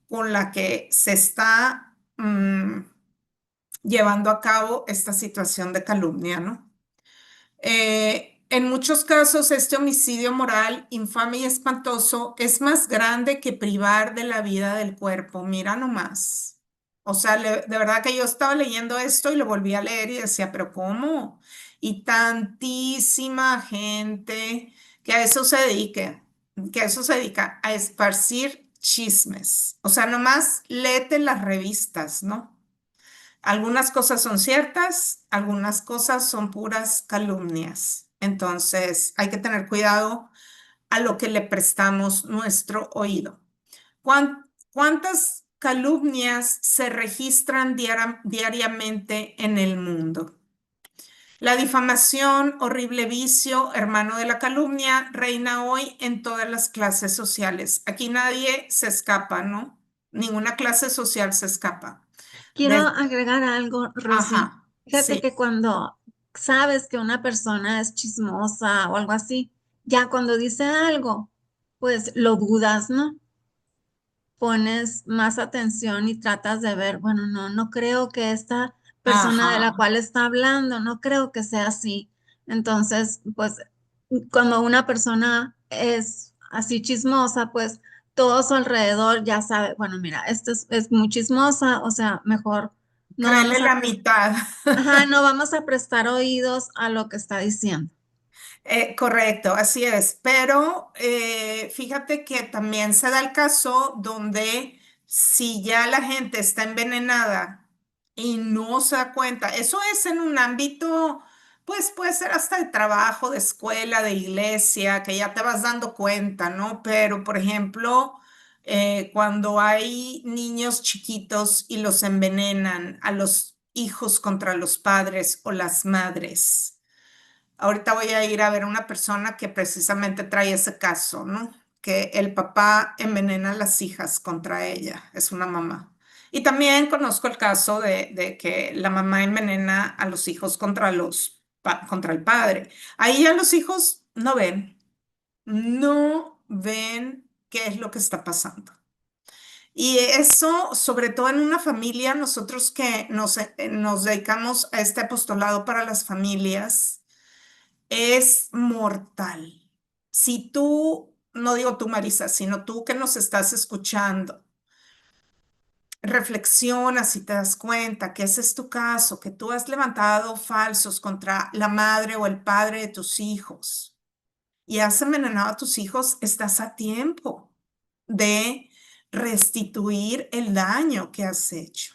S2: con la que se está llevando a cabo esta situación de calumnia, ¿no? En muchos casos, este homicidio moral, infame y espantoso, es más grande que privar de la vida del cuerpo. Mira nomás. O sea, de verdad que yo estaba leyendo esto y lo volví a leer y decía, pero ¿cómo? Y tantísima gente que a eso se dedique, que a eso se dedica, a esparcir chismes. O sea, nomás léete las revistas, ¿no? Algunas cosas son ciertas, algunas cosas son puras calumnias. Entonces, hay que tener cuidado a lo que le prestamos nuestro oído. ¿Cuántas calumnias se registran diariamente en el mundo? La difamación, horrible vicio, hermano de la calumnia, reina hoy en todas las clases sociales. Aquí nadie se escapa, ¿no? Ninguna clase social se escapa.
S1: Quiero agregar algo, Rosy.
S2: Ajá,
S1: Fíjate
S2: sí.
S1: que cuando sabes que una persona es chismosa o algo así, ya cuando dice algo, pues lo dudas, ¿no? Pones más atención y tratas de ver, bueno, no, no creo que esta persona de la
S2: Ajá.
S1: cual está hablando, no creo que sea así. Entonces, pues cuando una persona es así chismosa, pues todo su alrededor ya sabe, bueno, mira, esto es muy chismosa, o sea, mejor no
S2: Créele
S1: vamos
S2: la
S1: a,
S2: mitad.
S1: ajá, no vamos a prestar oídos a lo que está diciendo.
S2: Correcto, así es. Pero fíjate que también se da el caso donde si ya la gente está envenenada y no se da cuenta, eso es en un ámbito, pues puede ser hasta de trabajo, de escuela, de iglesia, que ya te vas dando cuenta, ¿no? Pero, por ejemplo, cuando hay niños chiquitos y los envenenan a los hijos contra los padres o las madres. Ahorita voy a ir a ver a una persona que precisamente trae ese caso, ¿no? Que el papá envenena a las hijas contra ella, es una mamá. Y también conozco el caso de que la mamá envenena a los hijos contra el padre. Ahí ya los hijos no ven qué es lo que está pasando. Y eso, sobre todo en una familia, nosotros que nos dedicamos a este apostolado para las familias, es mortal. Si tú, no digo tú, Marisa, sino tú que nos estás escuchando, reflexionas y te das cuenta que ese es tu caso, que tú has levantado falsos contra la madre o el padre de tus hijos y has envenenado a tus hijos, estás a tiempo de restituir el daño que has hecho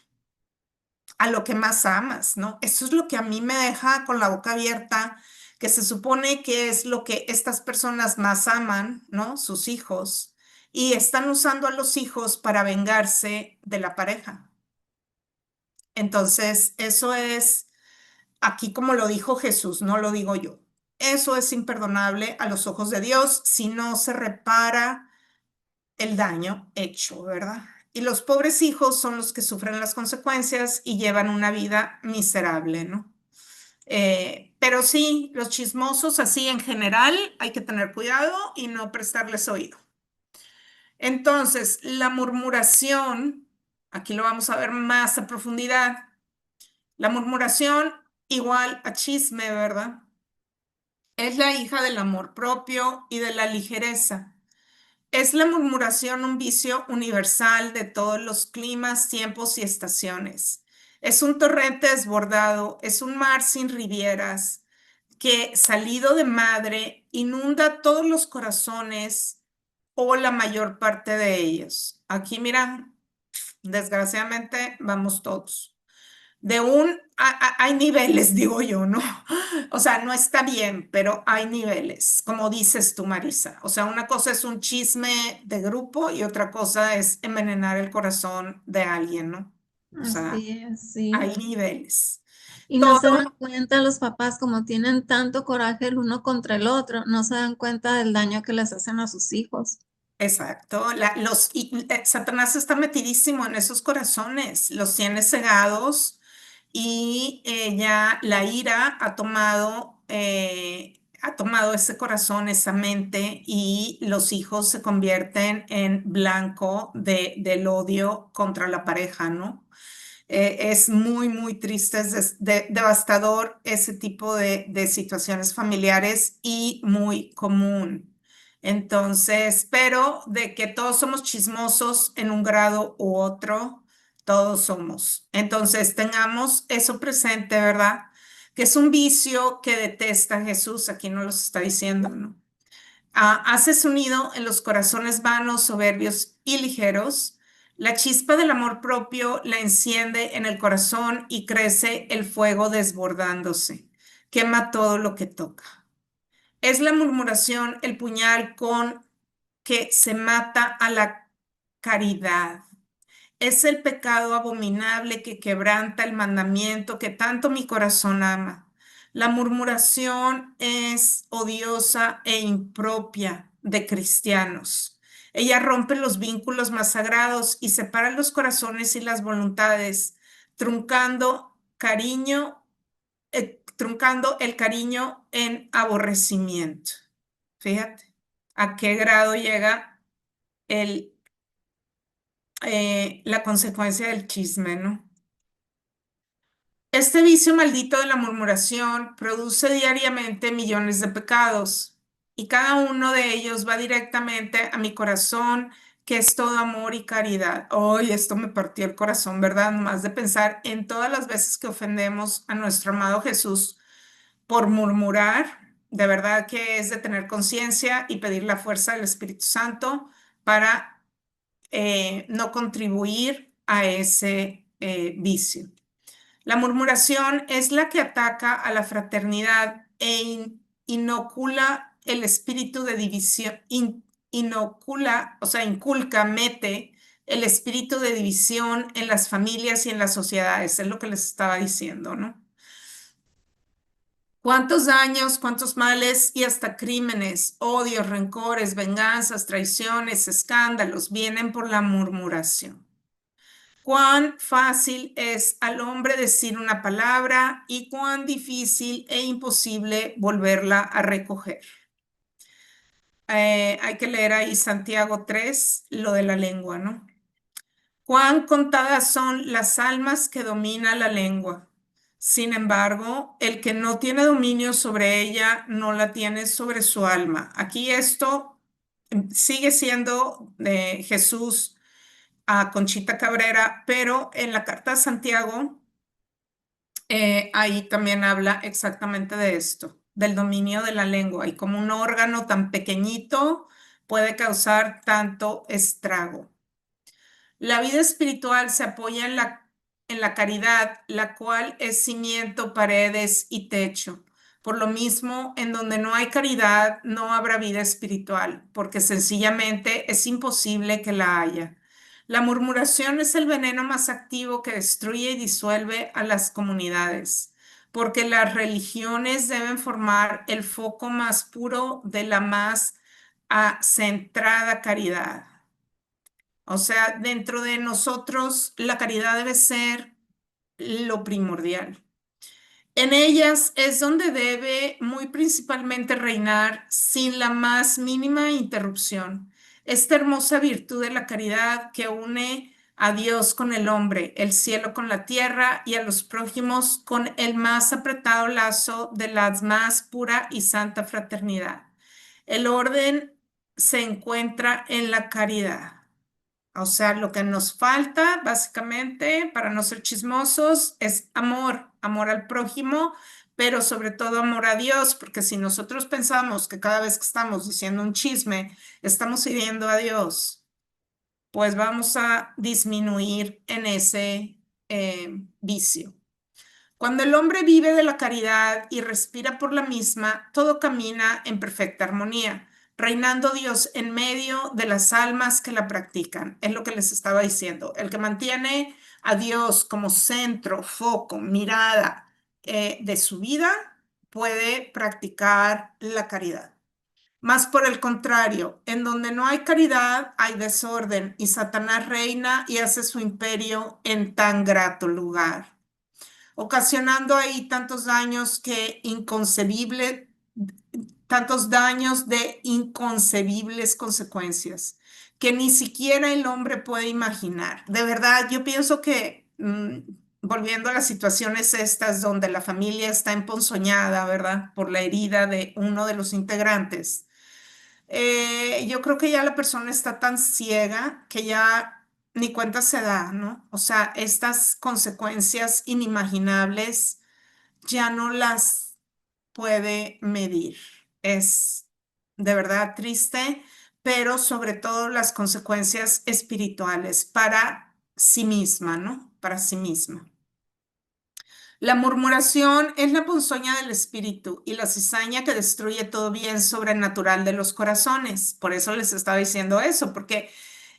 S2: a lo que más amas, ¿no? Eso es lo que a mí me deja con la boca abierta, que se supone que es lo que estas personas más aman, ¿no? Sus hijos, y están usando a los hijos para vengarse de la pareja. Entonces, eso es, aquí como lo dijo Jesús, no lo digo yo. Eso es imperdonable a los ojos de Dios si no se repara el daño hecho, ¿verdad? Y los pobres hijos son los que sufren las consecuencias y llevan una vida miserable, ¿no? Pero sí, los chismosos así en general hay que tener cuidado y no prestarles oído. Entonces, la murmuración, aquí lo vamos a ver más a profundidad. La murmuración igual a chisme, ¿verdad? Es la hija del amor propio y de la ligereza. Es la murmuración un vicio universal de todos los climas, tiempos y estaciones. Es un torrente desbordado, es un mar sin rivieras que, salido de madre, inunda todos los corazones o la mayor parte de ellos. Aquí, mira, desgraciadamente vamos todos. Hay niveles, digo yo, ¿no? O sea, no está bien, pero hay niveles, como dices tú, Marisa. O sea, una cosa es un chisme de grupo y otra cosa es envenenar el corazón de alguien, ¿no? O sea,
S1: Así es, sí.
S2: hay niveles.
S1: Y no
S2: Todo,
S1: se dan cuenta los papás, como tienen tanto coraje el uno contra el otro, no se dan cuenta del daño que les hacen a sus hijos.
S2: exacto. Satanás está metidísimo en esos corazones, los tiene cegados y ya la ira ha tomado ese corazón, esa mente, y los hijos se convierten en blanco del odio contra la pareja, ¿no? Es muy, muy triste, devastador ese tipo de situaciones familiares y muy común. Entonces, pero de que todos somos chismosos en un grado u otro, todos somos. Entonces, tengamos eso presente, ¿verdad? Que es un vicio que detesta Jesús, aquí no los está diciendo, ¿no? Haces un nido en los corazones vanos, soberbios y ligeros. La chispa del amor propio la enciende en el corazón y crece el fuego desbordándose. Quema todo lo que toca. Es la murmuración el puñal con que se mata a la caridad. Es el pecado abominable que quebranta el mandamiento que tanto mi corazón ama. La murmuración es odiosa e impropia de cristianos. Ella rompe los vínculos más sagrados y separa los corazones y las voluntades, truncando el cariño en aborrecimiento. Fíjate a qué grado llega el la consecuencia del chisme, ¿no? Este vicio maldito de la murmuración produce diariamente millones de pecados y cada uno de ellos va directamente a mi corazón, que es todo amor y caridad. Hoy esto me partió el corazón, ¿verdad? Más de pensar en todas las veces que ofendemos a nuestro amado Jesús por murmurar. De verdad que es de tener conciencia y pedir la fuerza del Espíritu Santo para no contribuir a ese vicio. La murmuración es la que ataca a la fraternidad inocula el espíritu de división, inocula, o sea, inculca, mete el espíritu de división en las familias y en las sociedades, es lo que les estaba diciendo, ¿no? ¿Cuántos daños, cuántos males y hasta crímenes, odios, rencores, venganzas, traiciones, escándalos vienen por la murmuración? Cuán fácil es al hombre decir una palabra y cuán difícil e imposible volverla a recoger. Hay que leer ahí Santiago 3, lo de la lengua, ¿no? Cuán contadas son las almas que domina la lengua. Sin embargo, el que no tiene dominio sobre ella no la tiene sobre su alma. Aquí esto sigue siendo de Jesús a Conchita Cabrera, pero en la carta a Santiago, ahí también habla exactamente de esto, del dominio de la lengua y como un órgano tan pequeñito puede causar tanto estrago. La vida espiritual se apoya en la caridad, la cual es cimiento, paredes y techo. Por lo mismo, en donde no hay caridad, no habrá vida espiritual, porque sencillamente es imposible que la haya. La murmuración es el veneno más activo que destruye y disuelve a las comunidades, porque las religiones deben formar el foco más puro de la más centrada caridad. O sea, dentro de nosotros la caridad debe ser lo primordial. En ellas es donde debe muy principalmente reinar sin la más mínima interrupción esta hermosa virtud de la caridad que une a Dios con el hombre, el cielo con la tierra y a los prójimos con el más apretado lazo de la más pura y santa fraternidad. El orden se encuentra en la caridad. O sea, lo que nos falta básicamente para no ser chismosos es amor, amor al prójimo, pero sobre todo amor a Dios, porque si nosotros pensamos que cada vez que estamos diciendo un chisme estamos hiriendo a Dios, pues vamos a disminuir en ese vicio. Cuando el hombre vive de la caridad y respira por la misma, todo camina en perfecta armonía, reinando Dios en medio de las almas que la practican. Es lo que les estaba diciendo. El que mantiene a Dios como centro, foco, mirada de su vida, puede practicar la caridad. Más por el contrario, en donde no hay caridad, hay desorden y Satanás reina y hace su imperio en tan grato lugar, ocasionando ahí tantos daños que inconcebible, tantos daños de inconcebibles consecuencias que ni siquiera el hombre puede imaginar. De verdad, yo pienso que volviendo a las situaciones estas donde la familia está emponzoñada, ¿verdad? Por la herida de uno de los integrantes. Yo creo que ya la persona está tan ciega que ya ni cuenta se da, ¿no? O sea, estas consecuencias inimaginables ya no las puede medir. Es de verdad triste, pero sobre todo las consecuencias espirituales para sí misma, ¿no? Para sí misma. La murmuración es la ponzoña del espíritu y la cizaña que destruye todo bien sobrenatural de los corazones. Por eso les estaba diciendo eso, porque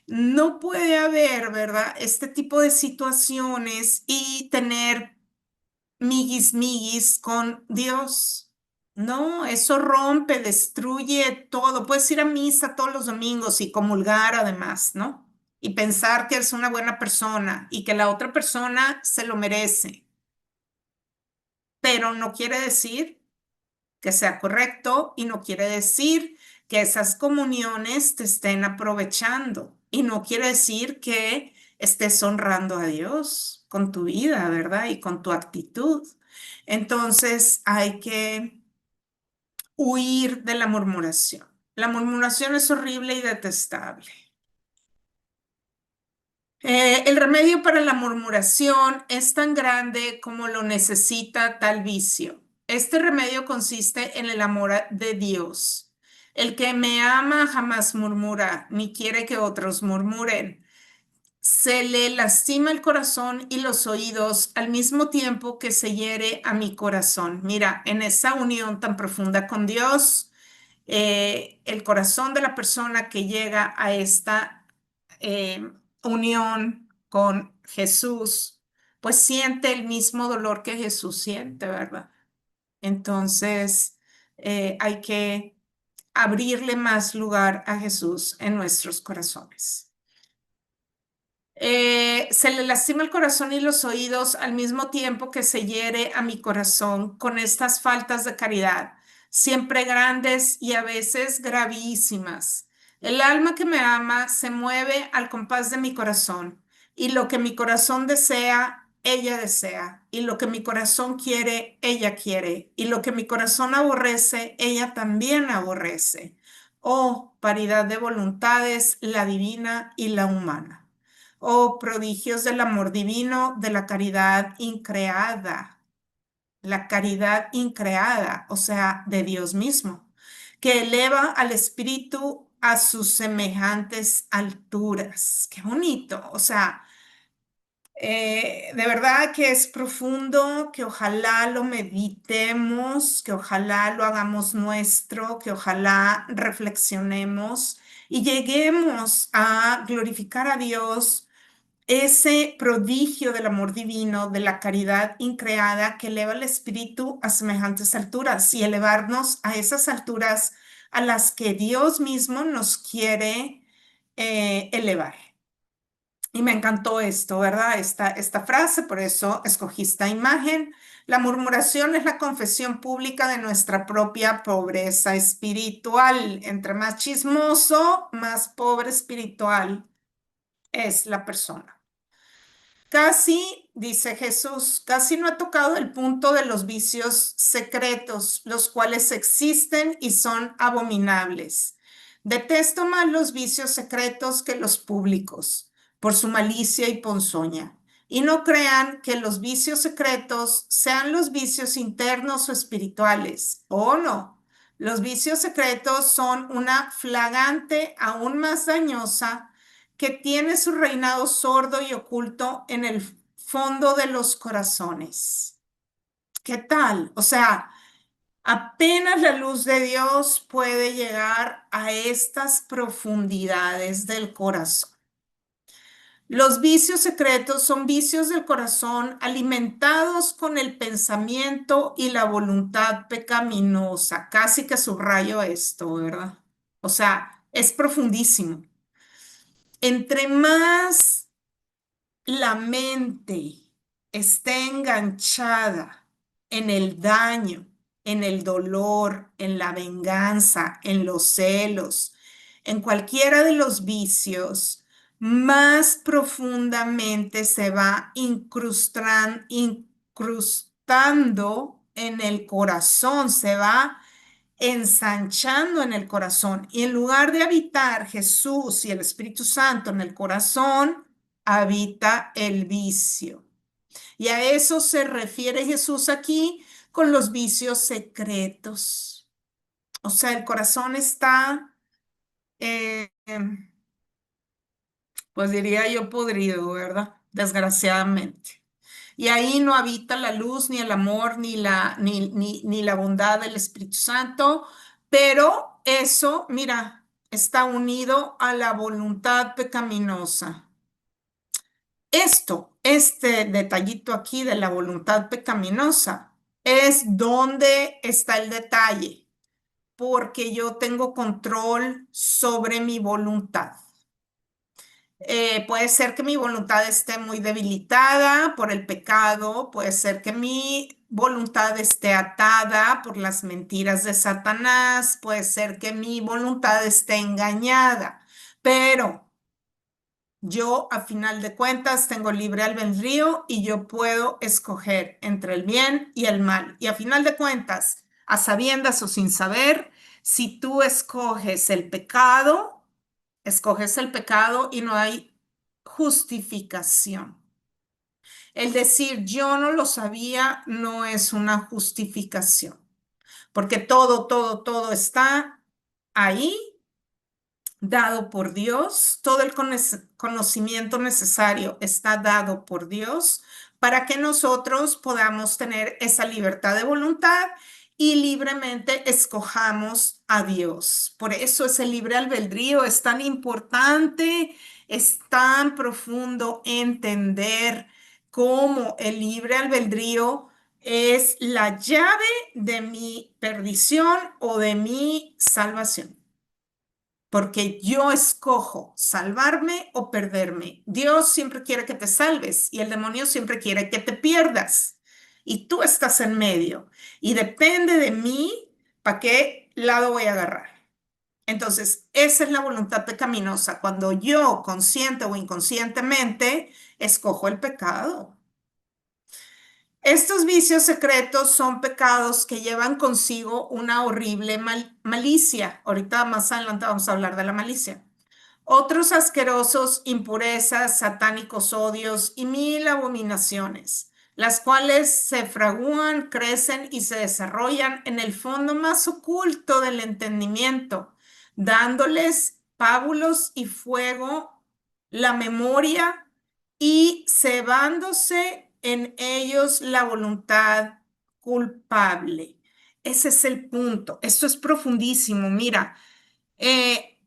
S2: no puede haber, ¿verdad? Este tipo de situaciones y tener miguis con Dios. No, eso rompe, destruye todo. Puedes ir a misa todos los domingos y comulgar además, ¿no? Y pensar que eres una buena persona y que la otra persona se lo merece, pero no quiere decir que sea correcto y no quiere decir que esas comuniones te estén aprovechando y no quiere decir que estés honrando a Dios con tu vida, ¿verdad? Y con tu actitud. Entonces hay que huir de la murmuración. La murmuración es horrible y detestable. El remedio para la murmuración es tan grande como lo necesita tal vicio. Este remedio consiste en el amor de Dios. El que me ama jamás murmura, ni quiere que otros murmuren. Se le lastima el corazón y los oídos al mismo tiempo que se hiere a mi corazón. Mira, en esa unión tan profunda con Dios, el corazón de la persona que llega a esta eh, unión con Jesús, pues siente el mismo dolor que Jesús siente, ¿verdad? Entonces, hay que abrirle más lugar a Jesús en nuestros corazones. Se le lastima el corazón y los oídos al mismo tiempo que se hiere a mi corazón con estas faltas de caridad, siempre grandes y a veces gravísimas. El alma que me ama se mueve al compás de mi corazón, Y lo que mi corazón desea, ella desea. Y lo que mi corazón quiere, ella quiere. Y lo que mi corazón aborrece, ella también aborrece. Oh, paridad de voluntades, la divina y la humana. Oh, prodigios del amor divino, de la caridad increada, o sea, de Dios mismo, que eleva al espíritu a sus semejantes alturas. Qué bonito, o sea, de verdad que es profundo, que ojalá lo meditemos, que ojalá lo hagamos nuestro, que ojalá reflexionemos y lleguemos a glorificar a Dios, ese prodigio del amor divino, de la caridad increada que eleva el espíritu a semejantes alturas y elevarnos a esas alturas a las que Dios mismo nos quiere elevar. Y me encantó esto, ¿verdad? Esta frase, por eso escogí esta imagen. La murmuración es la confesión pública de nuestra propia pobreza espiritual. Entre más chismoso, más pobre espiritual es la persona. Casi, dice Jesús, casi no ha tocado el punto de los vicios secretos, los cuales existen y son abominables. Detesto más los vicios secretos que los públicos, por su malicia y ponzoña. Y no crean que los vicios secretos sean los vicios internos o espirituales. Oh, no. Los vicios secretos son una flagrante aún más dañosa que tiene su reinado sordo y oculto en el fondo de los corazones. ¿Qué tal? O sea, apenas la luz de Dios puede llegar a estas profundidades del corazón. Los vicios secretos son vicios del corazón alimentados con el pensamiento y la voluntad pecaminosa. Casi que subrayo esto, ¿verdad? O sea, es profundísimo. Entre más la mente esté enganchada en el daño, en el dolor, en la venganza, en los celos, en cualquiera de los vicios, más profundamente se va incrustando en el corazón, se va ensanchando en el corazón. Y en lugar de habitar Jesús y el Espíritu Santo en el corazón, habita el vicio. Y a eso se refiere Jesús aquí con los vicios secretos. O sea, el corazón está, eh, pues diría yo, podrido, ¿verdad? Desgraciadamente. Y ahí no habita la luz, ni el amor, ni la bondad del Espíritu Santo, pero eso, mira, está unido a la voluntad pecaminosa. Este detallito aquí de la voluntad pecaminosa es donde está el detalle, porque yo tengo control sobre mi voluntad. Puede ser que mi voluntad esté muy debilitada por el pecado, puede ser que mi voluntad esté atada por las mentiras de Satanás, puede ser que mi voluntad esté engañada, pero yo, a final de cuentas, tengo libre albedrío y yo puedo escoger entre el bien y el mal. Y a final de cuentas, a sabiendas o sin saber, si tú escoges el pecado y no hay justificación. El decir yo no lo sabía no es una justificación, porque todo está ahí dado por Dios, todo el conocimiento necesario está dado por Dios para que nosotros podamos tener esa libertad de voluntad y libremente escojamos a Dios. Por eso ese libre albedrío es tan importante, es tan profundo entender cómo el libre albedrío es la llave de mi perdición o de mi salvación. Porque yo escojo salvarme o perderme. Dios siempre quiere que te salves y el demonio siempre quiere que te pierdas. Y tú estás en medio. Y depende de mí para qué lado voy a agarrar. Entonces, esa es la voluntad pecaminosa, cuando yo, consciente o inconscientemente, escojo el pecado. Estos vicios secretos son pecados que llevan consigo una horrible malicia. Ahorita más adelante vamos a hablar de la malicia. Otros asquerosos impurezas, satánicos odios y mil abominaciones, las cuales se fragúan, crecen y se desarrollan en el fondo más oculto del entendimiento, dándoles pábulos y fuego la memoria y cebándose en ellos la voluntad culpable. Ese es el punto. Esto es profundísimo. Mira, eh,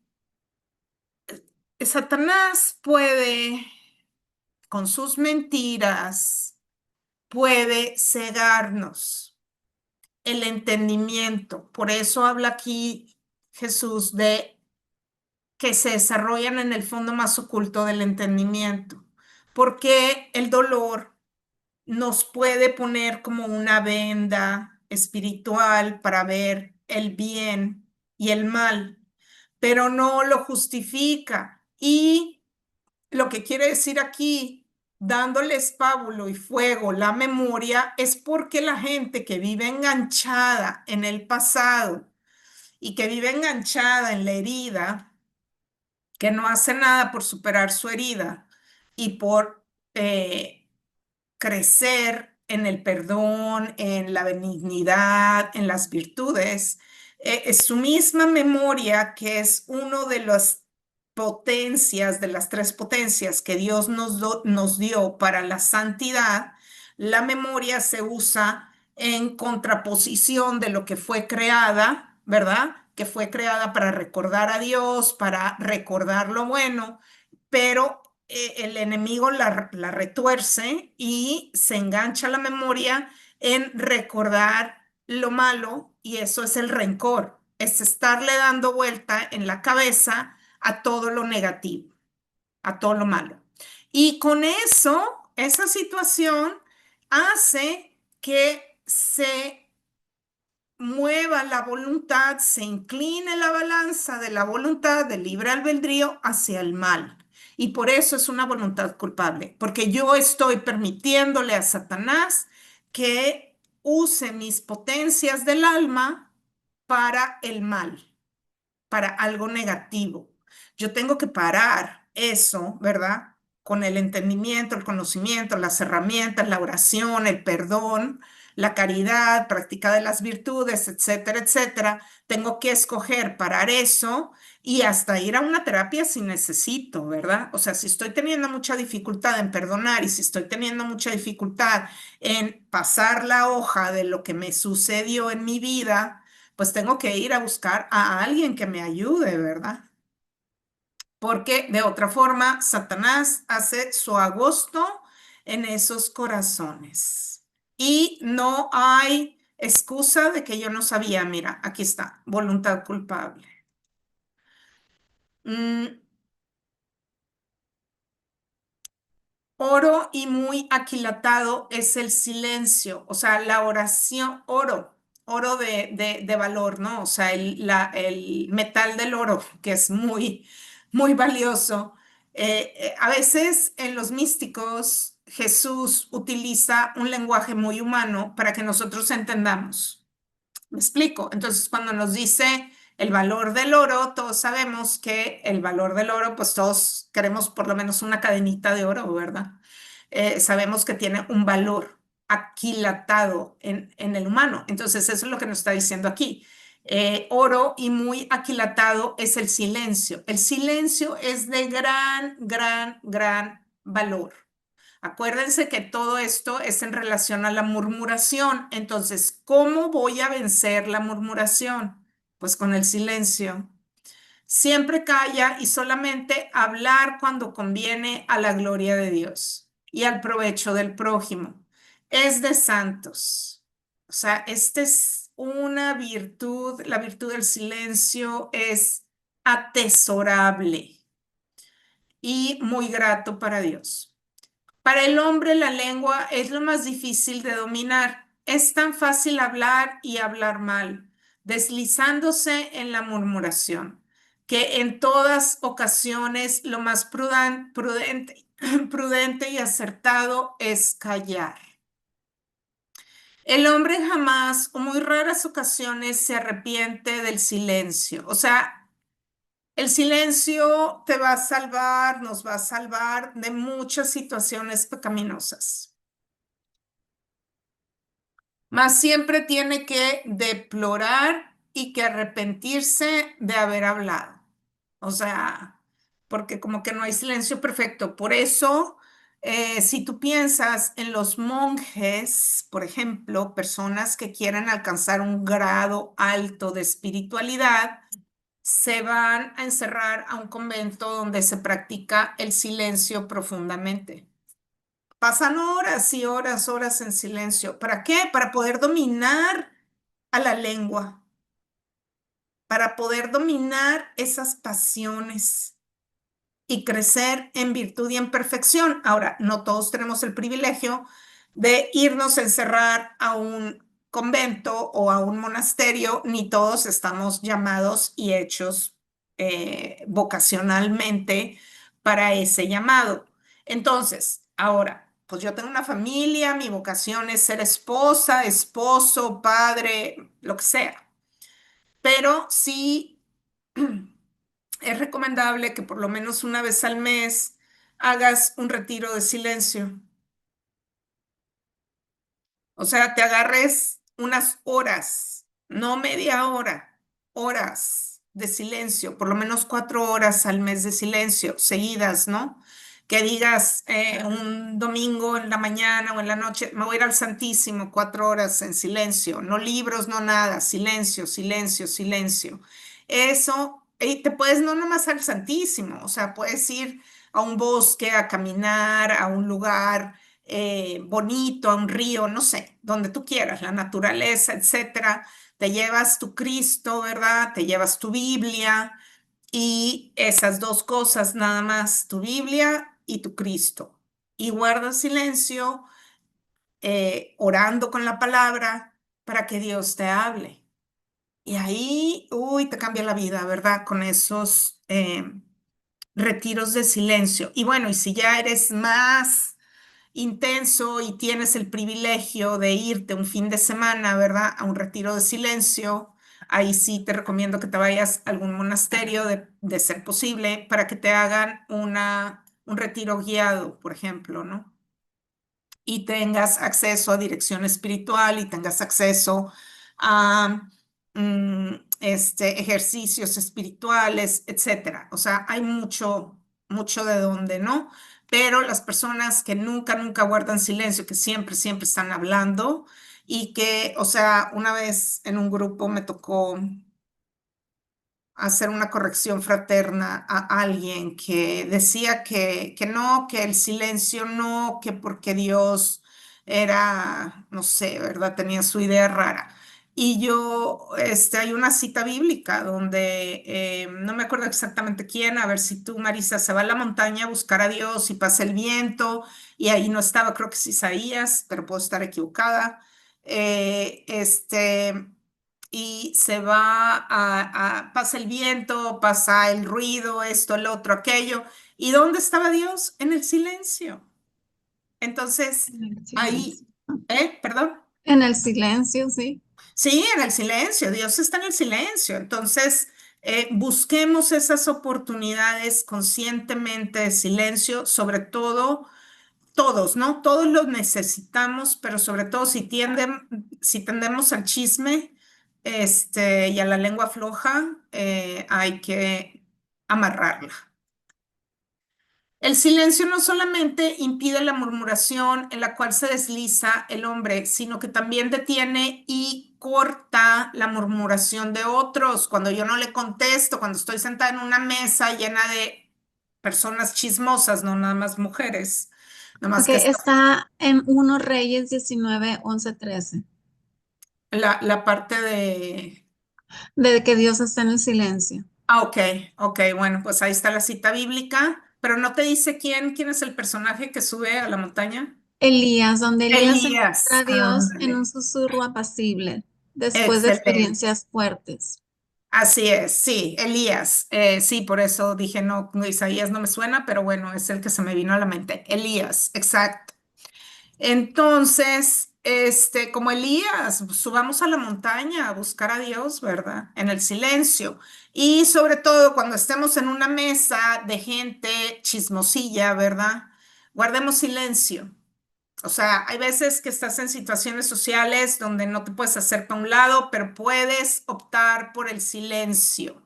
S2: Satanás puede, con sus mentiras, puede cegarnos el entendimiento. Por eso habla aquí Jesús de que se desarrollan en el fondo más oculto del entendimiento, porque el dolor nos puede poner como una venda espiritual para ver el bien y el mal, pero no lo justifica. Y lo que quiere decir aquí, dándoles pábulo y fuego la memoria, es porque la gente que vive enganchada en el pasado y que vive enganchada en la herida, que no hace nada por superar su herida y por crecer en el perdón, en la benignidad, en las virtudes, es su misma memoria, que es uno de las potencias, de las tres potencias que Dios nos dio para la santidad. La memoria se usa en contraposición de lo que fue creada, ¿verdad? Que fue creada para recordar a Dios, para recordar lo bueno, pero el enemigo la retuerce y se engancha la memoria en recordar lo malo, y eso es el rencor, es estarle dando vuelta en la cabeza a todo lo negativo, a todo lo malo. Y con eso, esa situación hace que se mueva la voluntad, se incline la balanza de la voluntad del libre albedrío hacia el mal. Y por eso es una voluntad culpable, porque yo estoy permitiéndole a Satanás que use mis potencias del alma para el mal, para algo negativo. Yo tengo que parar eso, ¿verdad? Con el entendimiento, el conocimiento, las herramientas, la oración, el perdón, la caridad, práctica de las virtudes, etcétera, etcétera. Tengo que escoger parar eso y hasta ir a una terapia si necesito, ¿verdad? O sea, si estoy teniendo mucha dificultad en perdonar y si estoy teniendo mucha dificultad en pasar la hoja de lo que me sucedió en mi vida, pues tengo que ir a buscar a alguien que me ayude, ¿verdad? Porque de otra forma, Satanás hace su agosto en esos corazones. Y no hay excusa de que yo no sabía. Mira, aquí está, voluntad culpable. Mm, Oro y muy aquilatado es el silencio, o sea, la oración, oro de valor, ¿no? O sea, el metal del oro, que es muy, muy valioso. A veces en los místicos Jesús utiliza un lenguaje muy humano para que nosotros entendamos. ¿Me explico? Entonces, cuando nos dice el valor del oro, todos sabemos que el valor del oro, pues todos queremos por lo menos una cadenita de oro, ¿verdad? Sabemos que tiene un valor aquilatado en el humano. Entonces, eso es lo que nos está diciendo aquí. Oro y muy aquilatado es el silencio. El silencio es de gran, gran, gran valor. Acuérdense que todo esto es en relación a la murmuración. Entonces, ¿cómo voy a vencer la murmuración? Pues con el silencio. Siempre calla y solamente hablar cuando conviene a la gloria de Dios y al provecho del prójimo. Es de santos. O sea, esta es una virtud, la virtud del silencio es atesorable y muy grato para Dios. Para el hombre la lengua es lo más difícil de dominar. Es tan fácil hablar y hablar mal, deslizándose en la murmuración. que en todas ocasiones lo más prudente y acertado es callar. El hombre jamás o muy raras ocasiones se arrepiente del silencio. O sea, el silencio te va a salvar, nos va a salvar de muchas situaciones pecaminosas. Mas siempre tiene que deplorar y que arrepentirse de haber hablado. O sea, porque como que no hay silencio perfecto. Por eso, si tú piensas en los monjes, por ejemplo, personas que quieren alcanzar un grado alto de espiritualidad, se van a encerrar a un convento donde se practica el silencio profundamente. Pasan horas y horas, horas en silencio. ¿Para qué? Para poder dominar a la lengua, para poder dominar esas pasiones y crecer en virtud y en perfección. Ahora, no todos tenemos el privilegio de irnos a encerrar a un convento o a un monasterio, ni todos estamos llamados y hechos vocacionalmente para ese llamado. Entonces, ahora, pues yo tengo una familia, mi vocación es ser esposa, esposo, padre, lo que sea, pero sí es recomendable que por lo menos una vez al mes hagas un retiro de silencio. O sea, te agarres unas horas, no media hora, horas de silencio, por lo menos 4 horas al mes de silencio, seguidas, ¿no? Que digas un domingo en la mañana o en la noche, me voy a ir al Santísimo, 4 horas en silencio, no libros, no nada, silencio, silencio, silencio. Eso, y te puedes no nomás al Santísimo, o sea, puedes ir a un bosque, a caminar, a un lugar bonito, a un río, no sé, donde tú quieras, la naturaleza, etcétera. Te llevas tu Cristo, ¿verdad? Te llevas tu Biblia y esas dos cosas nada más, tu Biblia y tu Cristo. Y guardas silencio, orando con la palabra para que Dios te hable. Y ahí, uy, te cambia la vida, ¿verdad? Con esos retiros de silencio. Y bueno, y si ya eres más intenso y tienes el privilegio de irte un fin de semana, ¿verdad? A un retiro de silencio, ahí sí te recomiendo que te vayas a algún monasterio de ser posible para que te hagan un retiro guiado, por ejemplo, ¿no? Y tengas acceso a dirección espiritual y tengas acceso a ejercicios espirituales, etcétera. O sea, hay mucho, mucho de donde, ¿no? Pero las personas que nunca, nunca guardan silencio, que siempre, siempre están hablando y que, o sea, una vez en un grupo me tocó hacer una corrección fraterna a alguien que decía que no, que el silencio no, que porque Dios era, no sé, ¿verdad? Tenía su idea rara. Y yo, hay una cita bíblica donde, no me acuerdo exactamente quién, a ver si tú, Marisa, se va a la montaña a buscar a Dios y pasa el viento, y ahí no estaba, creo que es Isaías, pero puedo estar equivocada. Eh, este, y se va pasa el viento, pasa el ruido, esto, el otro, aquello. ¿Y dónde estaba Dios? En el silencio. Entonces,
S1: En el silencio.
S2: ahí, perdón.
S1: En el silencio, sí.
S2: Sí, en el silencio, Dios está en el silencio. Entonces, busquemos esas oportunidades conscientemente de silencio, sobre todo todos, ¿no? Todos los necesitamos, pero sobre todo si tendemos al chisme, y a la lengua floja, hay que amarrarla. El silencio no solamente impide la murmuración en la cual se desliza el hombre, sino que también detiene y corta la murmuración de otros. Cuando yo no le contesto, cuando estoy sentada en una mesa llena de personas chismosas, no nada más mujeres, nada más
S1: Ok,
S2: que
S1: está en 1 Reyes 19, 11, 13.
S2: la parte de...
S1: De que Dios está en el silencio.
S2: Ah, ok, ok, bueno, pues ahí está la cita bíblica, pero no te dice quién es el personaje que sube a la montaña.
S1: Elías, donde Elías encuentra
S2: Elías,
S1: a Dios en un
S2: ándale.
S1: susurro apacible después de
S2: Excelente.
S1: experiencias fuertes.
S2: Así es, sí, Elías. Sí, por eso dije no, no, Isaías no me suena, pero bueno, es el que se me vino a la mente. Elías, exacto. Entonces, como Elías, subamos a la montaña a buscar a Dios, ¿verdad? En el silencio. Y sobre todo cuando estemos en una mesa de gente chismosilla, ¿verdad? Guardemos silencio. O sea, hay veces que estás en situaciones sociales donde no te puedes hacer para un lado, pero puedes optar por el silencio.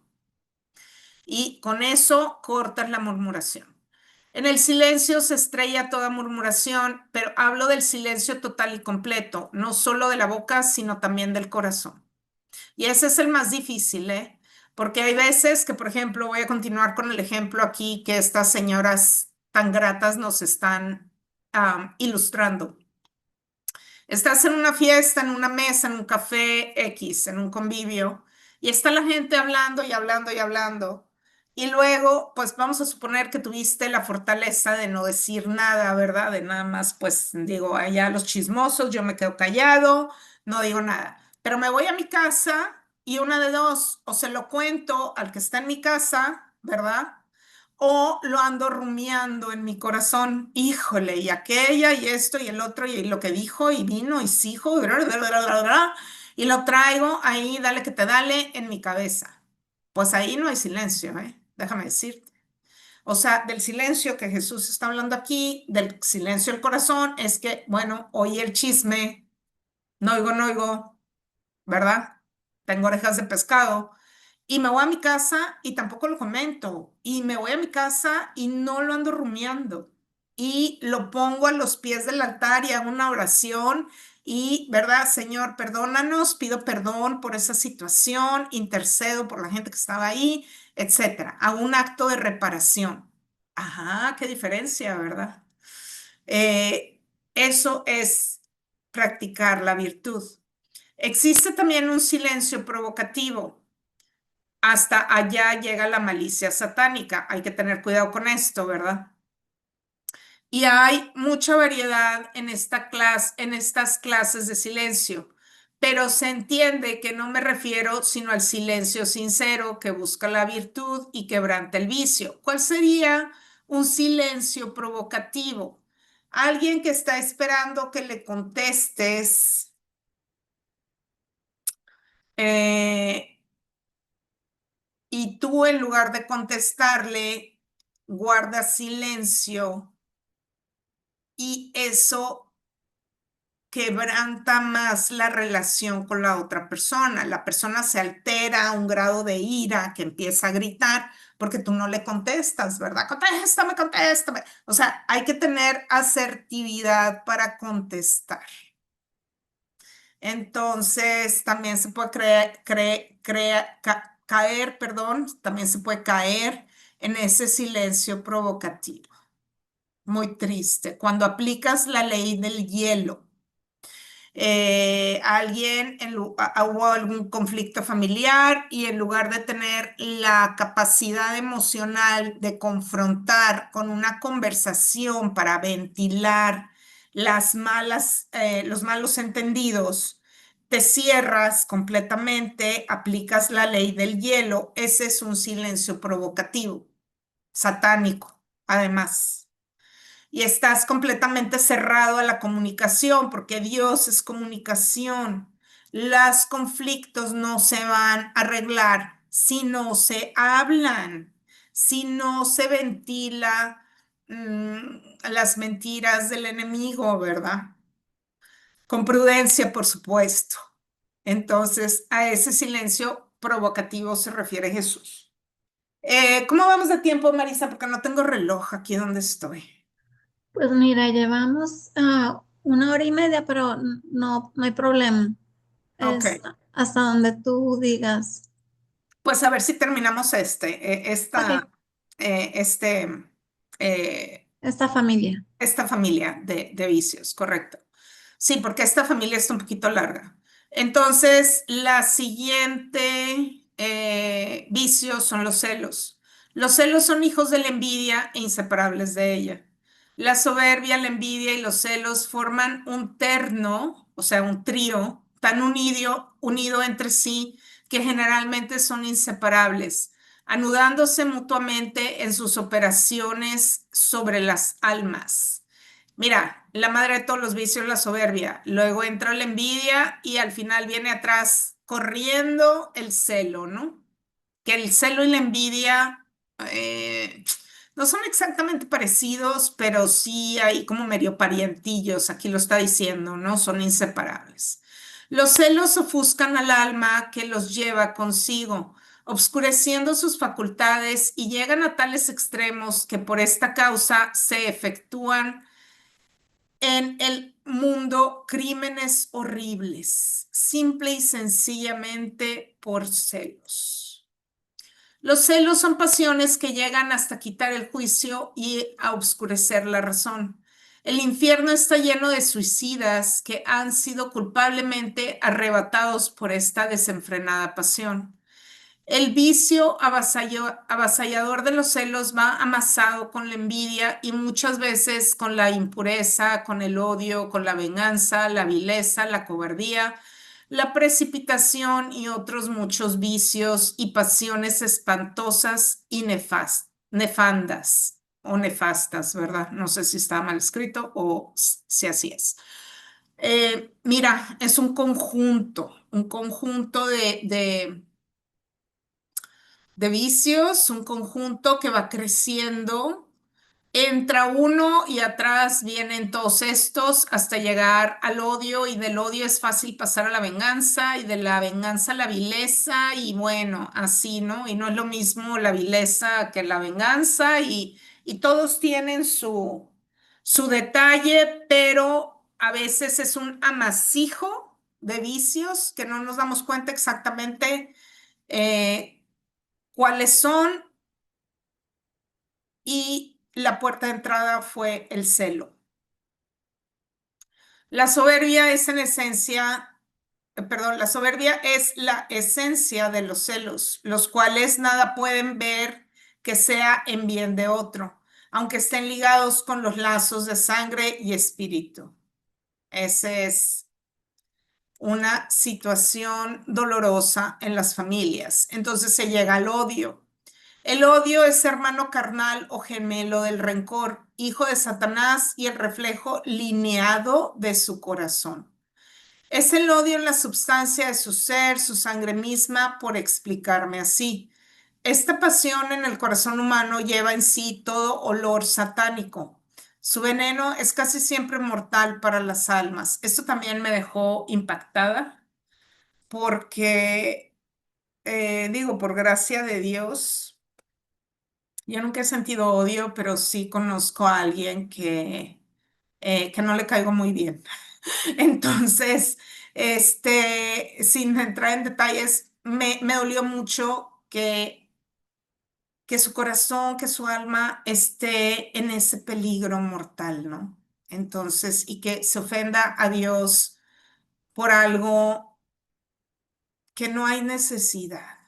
S2: Y con eso cortas la murmuración. En el silencio se estrella toda murmuración, pero hablo del silencio total y completo, no solo de la boca, sino también del corazón. Y ese es el más difícil, ¿eh? Porque hay veces que, por ejemplo, voy a continuar con el ejemplo aquí que estas señoras tan gratas nos están ilustrando. Estás en una fiesta, en una mesa, en un café X, en un convivio, y está la gente hablando y hablando y hablando. Y luego, pues vamos a suponer que tuviste la fortaleza de no decir nada, ¿verdad? De nada más, pues digo, allá los chismosos, yo me quedo callado, no digo nada. Pero me voy a mi casa y una de dos, o se lo cuento al que está en mi casa, ¿verdad? O lo ando rumiando en mi corazón, híjole, y aquella, y esto, y el otro, y lo que dijo, y vino, y sí, hijo, y bla, bla, bla, bla, bla, y lo traigo ahí, dale que te dale, en mi cabeza. Pues ahí no hay silencio, ¿eh? Déjame decirte. O sea, del silencio que Jesús está hablando aquí, del silencio del corazón, es que, bueno, oí el chisme, no oigo, no oigo, ¿verdad? Tengo orejas de pescado. Y me voy a mi casa y tampoco lo comento. Y me voy a mi casa y no lo ando rumiando. Y lo pongo a los pies del altar y hago una oración. Y, ¿verdad, Señor? Perdónanos, pido perdón por esa situación, intercedo por la gente que estaba ahí, etcétera. Hago un acto de reparación. Ajá, qué diferencia, ¿verdad? Eh, Eso es practicar la virtud. Existe también un silencio provocativo. Hasta allá llega la malicia satánica. Hay que tener cuidado con esto, ¿verdad? Y hay mucha variedad en esta clase, en estas clases de silencio, pero se entiende que no me refiero sino al silencio sincero que busca la virtud y quebranta el vicio. ¿Cuál sería un silencio provocativo? Alguien que está esperando que le contestes eh, y tú en lugar de contestarle, guardas silencio y eso quebranta más la relación con la otra persona. La persona se altera a un grado de ira que empieza a gritar porque tú no le contestas, ¿verdad? Contéstame, contéstame. O sea, hay que tener asertividad para contestar. Entonces, también se puede caer, perdón, también se puede caer en ese silencio provocativo. Muy triste. Cuando aplicas la ley del hielo, alguien, hubo algún conflicto familiar y en lugar de tener la capacidad emocional de confrontar con una conversación para ventilar los malos entendidos, te cierras completamente, aplicas la ley del hielo. Ese es un silencio provocativo, satánico, además, y estás completamente cerrado a la comunicación, porque Dios es comunicación. Los conflictos no se van a arreglar si no se hablan, si no se ventila las mentiras del enemigo, ¿verdad? Con prudencia, por supuesto. Entonces, a ese silencio provocativo se refiere Jesús. ¿Cómo vamos de tiempo, Marisa? Porque no tengo reloj aquí donde estoy.
S1: Pues mira, llevamos 1 hora y media, pero no, no hay problema.
S2: Ok.
S1: Es hasta donde tú digas.
S2: Pues a ver si terminamos
S1: Ok,
S2: eh, este, eh,
S1: esta familia.
S2: esta familia de vicios, correcto. Sí, porque esta familia está un poquito larga. Entonces, la siguiente vicio son los celos. Los celos son hijos de la envidia e inseparables de ella. La soberbia, la envidia y los celos forman un terno, o sea, un trío tan unido entre sí que generalmente son inseparables, anudándose mutuamente en sus operaciones sobre las almas. Mira, la madre de todos los vicios, la soberbia. Luego entra la envidia y al final viene atrás corriendo el celo, ¿no? Que el celo y la envidia eh, no son exactamente parecidos, pero sí hay como medio parientillos, aquí lo está diciendo, ¿no? Son inseparables. Los celos ofuscan al alma que los lleva consigo, obscureciendo sus facultades y llegan a tales extremos que por esta causa se efectúan en el mundo crímenes horribles, simple y sencillamente por celos. Los celos son pasiones que llegan hasta quitar el juicio y a oscurecer la razón. El infierno está lleno de suicidas que han sido culpablemente arrebatados por esta desenfrenada pasión. El vicio avasallador de los celos va amasado con la envidia y muchas veces con la impureza, con el odio, con la venganza, la vileza, la cobardía, la precipitación y otros muchos vicios y pasiones espantosas y nefandas o nefastas, ¿verdad? No sé si está mal escrito o si así es. Mira, es un conjunto de vicios, un conjunto que va creciendo. Entra uno y atrás vienen todos estos hasta llegar al odio y del odio es fácil pasar a la venganza y de la venganza a la vileza y bueno, así, ¿no? Y no es lo mismo la vileza que la venganza y todos tienen su detalle, pero a veces es un amasijo de vicios que no nos damos cuenta exactamente cuáles son y la puerta de entrada fue el celo. La soberbia es en esencia, perdón, la soberbia es la esencia de los celos, los cuales nada pueden ver que sea en bien de otro, aunque estén ligados con los lazos de sangre y espíritu. Esa es una situación dolorosa en las familias. Entonces se llega al odio. El odio es hermano carnal o gemelo del rencor, hijo de Satanás y el reflejo lineado de su corazón. Es el odio en la substancia de su ser, su sangre misma, por explicarme así. Esta pasión en el corazón humano lleva en sí todo olor satánico. Su veneno es casi siempre mortal para las almas. Esto también me dejó impactada porque, digo, por gracia de Dios. Yo nunca he sentido odio, pero sí conozco a alguien que no le caigo muy bien. Entonces, sin entrar en detalles, me dolió mucho que su corazón, que su alma esté en ese peligro mortal, ¿no? Entonces, y que se ofenda a Dios por algo que no hay necesidad.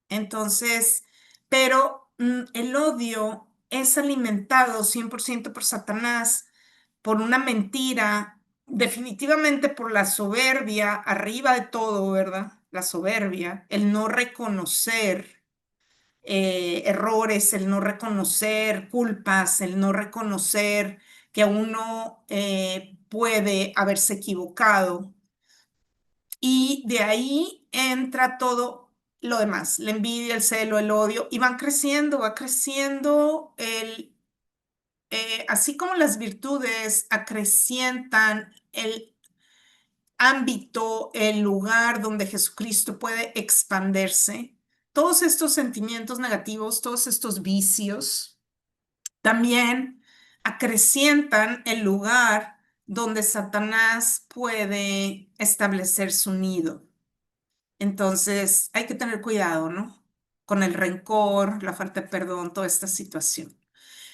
S2: Entonces, pero el odio es alimentado 100% por Satanás, por una mentira, definitivamente por la soberbia, arriba de todo, ¿verdad? La soberbia, el no reconocer errores, el no reconocer culpas, el no reconocer que uno puede haberse equivocado. Y de ahí entra todo lo demás, la envidia, el celo, el odio, y va creciendo así como las virtudes acrecientan el ámbito, el lugar donde Jesucristo puede expandirse, todos estos sentimientos negativos, todos estos vicios, también acrecientan el lugar donde Satanás puede establecer su nido. Entonces, hay que tener cuidado, ¿no? Con el rencor, la falta de perdón, toda esta situación.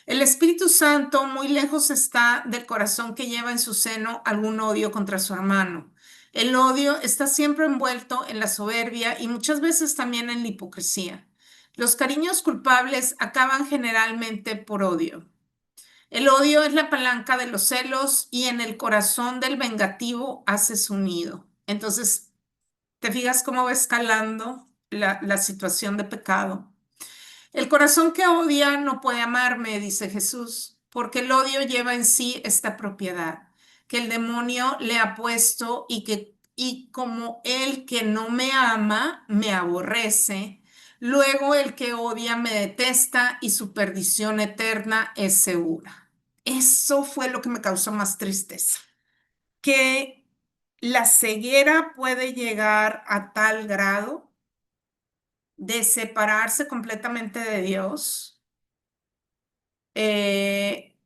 S2: El Espíritu Santo muy lejos está del corazón que lleva en su seno algún odio contra su hermano. El odio está siempre envuelto en la soberbia y muchas veces también en la hipocresía. Los cariños culpables acaban generalmente por odio. El odio es la palanca de los celos y en el corazón del vengativo hace su nido. Entonces, ¿Te fijas cómo va escalando la situación de pecado? El corazón que odia no puede amarme, dice Jesús, porque el odio lleva en sí esta propiedad que el demonio le ha puesto y como el que no me ama me aborrece, luego el que odia me detesta y su perdición eterna es segura. Eso fue lo que me causó más tristeza, que la ceguera puede llegar a tal grado de separarse completamente de Dios, eh,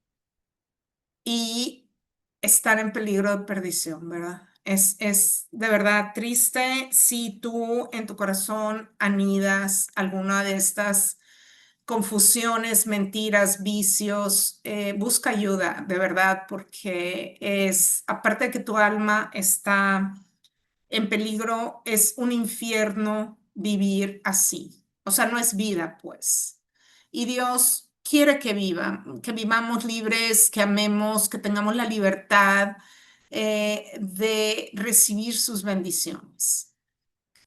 S2: y estar en peligro de perdición, ¿verdad? Es de verdad triste si tú en tu corazón anidas alguna de estas confusiones, mentiras, vicios. Busca ayuda, de verdad, porque aparte de que tu alma está en peligro, es un infierno vivir así. O sea, no es vida, pues. Y Dios quiere que vivamos libres, que amemos, que tengamos la libertad de recibir sus bendiciones.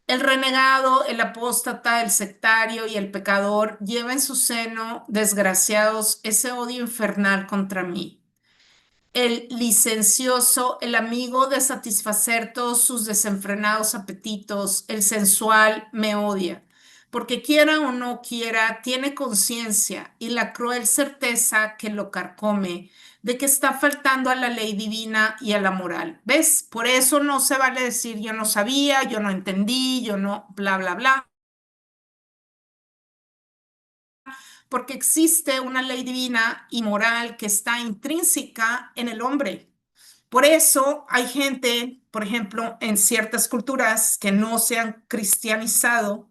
S2: El renegado, el apóstata, el sectario y el pecador lleva en su seno, desgraciados, ese odio infernal contra mí. El licencioso, el amigo de satisfacer todos sus desenfrenados apetitos, el sensual, me odia, porque quiera o no quiera, tiene conciencia y la cruel certeza que lo carcome de que está faltando a la ley divina y a la moral. ¿Ves? Por eso no se vale decir yo no sabía, yo no entendí, yo no, bla, bla, bla, porque existe una ley divina y moral que está intrínseca en el hombre. Por eso hay gente, por ejemplo, en ciertas culturas que no se han cristianizado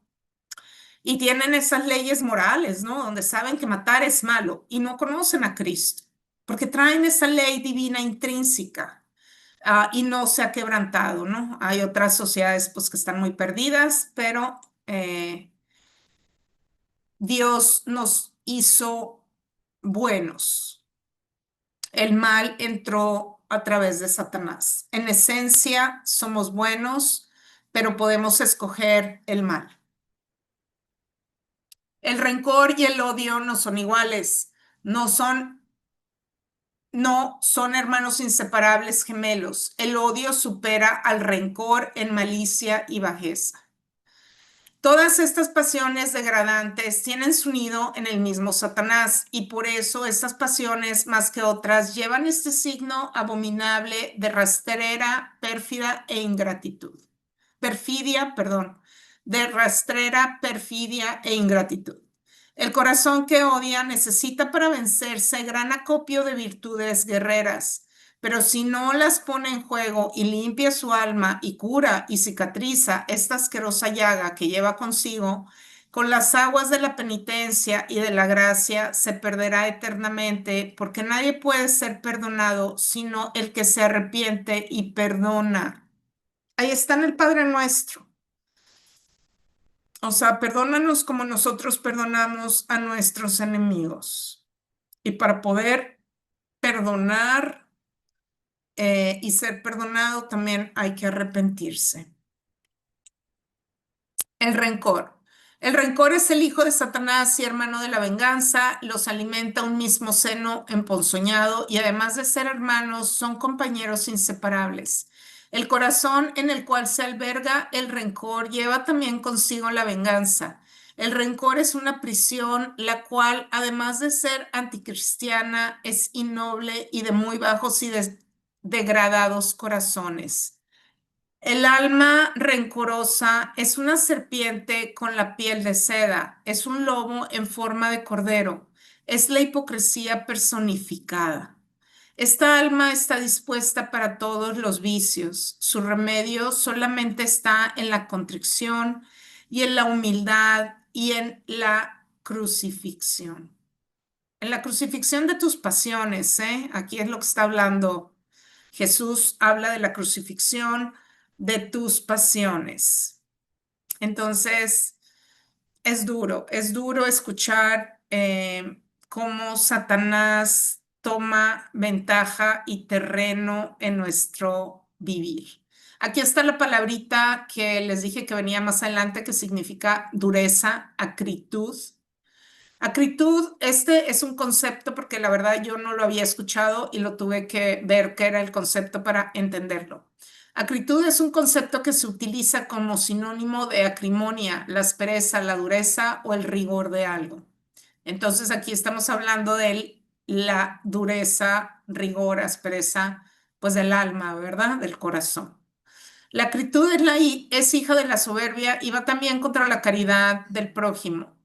S2: y tienen esas leyes morales, ¿no? Donde saben que matar es malo y no conocen a Cristo, porque traen esa ley divina intrínseca, y no se ha quebrantado, ¿no? Hay otras sociedades pues que están muy perdidas, pero Dios nos hizo buenos. El mal entró a través de Satanás. En esencia, somos buenos, pero podemos escoger el mal. El rencor y el odio no son iguales, no son hermanos inseparables gemelos. El odio supera al rencor en malicia y bajeza. Todas estas pasiones degradantes tienen su nido en el mismo Satanás y por eso estas pasiones, más que otras, llevan este signo abominable de rastrera, pérfida e ingratitud. Perfidia, perdón, de rastrera, perfidia e ingratitud. El corazón que odia necesita para vencerse gran acopio de virtudes guerreras, pero si no las pone en juego y limpia su alma y cura y cicatriza esta asquerosa llaga que lleva consigo, con las aguas de la penitencia y de la gracia se perderá eternamente, porque nadie puede ser perdonado sino el que se arrepiente y perdona. Ahí está en el Padre Nuestro. O sea, perdónanos como nosotros perdonamos a nuestros enemigos. Y para poder perdonar y ser perdonado también hay que arrepentirse. El rencor. El rencor es el hijo de Satanás y hermano de la venganza, los alimenta un mismo seno emponzoñado y además de ser hermanos, son compañeros inseparables. El corazón en el cual se alberga el rencor lleva también consigo la venganza. El rencor es una prisión, la cual, además de ser anticristiana, es innoble y de muy bajos y degradados corazones. El alma rencorosa es una serpiente con la piel de seda, es un lobo en forma de cordero, es la hipocresía personificada. Esta alma está dispuesta para todos los vicios. Su remedio solamente está en la contrición y en la humildad y en la crucifixión. En la crucifixión de tus pasiones, ¿eh? Aquí es lo que está hablando. Jesús habla de la crucifixión de tus pasiones. Entonces, es duro escuchar cómo Satanás toma ventaja y terreno en nuestro vivir. Aquí está la palabrita que les dije que venía más adelante, que significa dureza, acritud. Acritud, este es un concepto porque la verdad yo no lo había escuchado y lo tuve que ver qué era el concepto para entenderlo. Acritud es un concepto que se utiliza como sinónimo de acrimonia, la aspereza, la dureza o el rigor de algo. Entonces aquí estamos hablando de la dureza, rigor, aspereza, pues del alma, ¿verdad? Del corazón. La acritud es hija de la soberbia y va también contra la caridad del prójimo.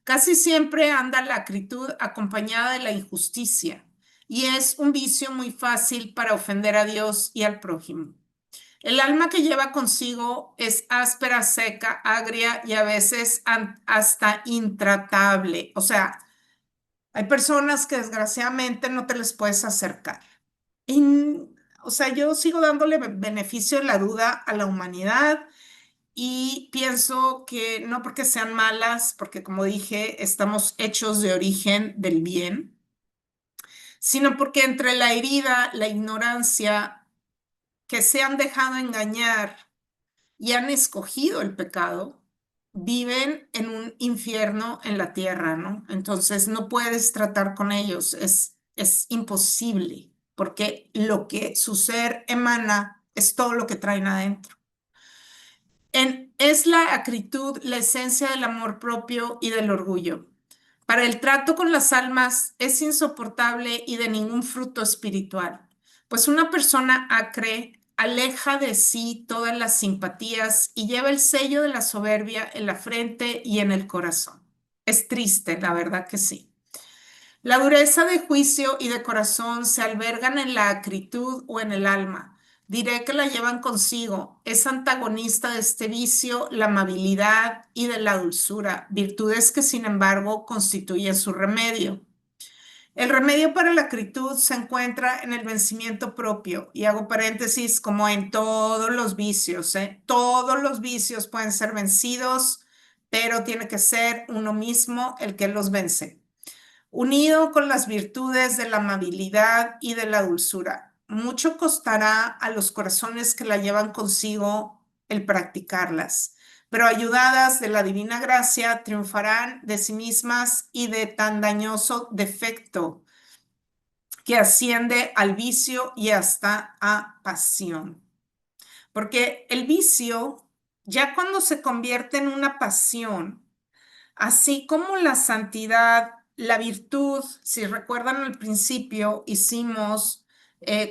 S2: Casi siempre anda la acritud acompañada de la injusticia y es un vicio muy fácil para ofender a Dios y al prójimo. El alma que lleva consigo es áspera, seca, agria y a veces hasta intratable. O sea, hay personas que desgraciadamente no te les puedes acercar. Y, o sea, yo sigo dándole beneficio de la duda a la humanidad y pienso que no porque sean malas, porque como dije, estamos hechos de origen del bien, sino porque entre la herida, la ignorancia, que se han dejado engañar y han escogido el pecado, viven en un infierno en la tierra, ¿no? Entonces no puedes tratar con ellos, es imposible, porque lo que su ser emana es todo lo que traen adentro. Es la acritud la esencia del amor propio y del orgullo. Para el trato con las almas es insoportable y de ningún fruto espiritual, pues una persona acre aleja de sí todas las simpatías y lleva el sello de la soberbia en la frente y en el corazón. Es triste, la verdad que sí. La dureza de juicio y de corazón se albergan en la acritud o en el alma. Diré que la llevan consigo. Es antagonista de este vicio, la amabilidad y de la dulzura, virtudes que sin embargo constituyen su remedio. El remedio para la acritud se encuentra en el vencimiento propio, y hago paréntesis como en todos los vicios, ¿eh? Todos los vicios pueden ser vencidos, pero tiene que ser uno mismo el que los vence unido con las virtudes de la amabilidad y de la dulzura. Mucho costará a los corazones que la llevan consigo el practicarlas, pero ayudadas de la divina gracia triunfarán de sí mismas y de tan dañoso defecto que asciende al vicio y hasta a pasión. Porque el vicio, ya cuando se convierte en una pasión, así como la santidad, la virtud, si recuerdan al principio, hicimos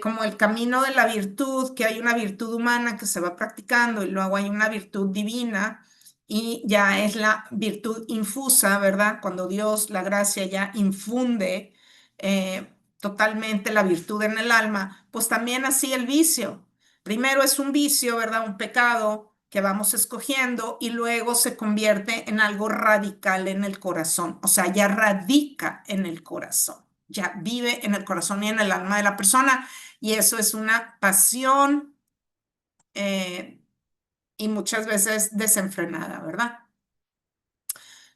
S2: como el camino de la virtud, que hay una virtud humana que se va practicando y luego hay una virtud divina y ya es la virtud infusa, ¿verdad? Cuando Dios, la gracia ya infunde totalmente la virtud en el alma, pues también así el vicio. Primero es un vicio, ¿verdad? Un pecado que vamos escogiendo y luego se convierte en algo radical en el corazón, o sea, ya radica en el corazón, ya vive en el corazón y en el alma de la persona y eso es una pasión eh, y muchas veces desenfrenada, ¿verdad?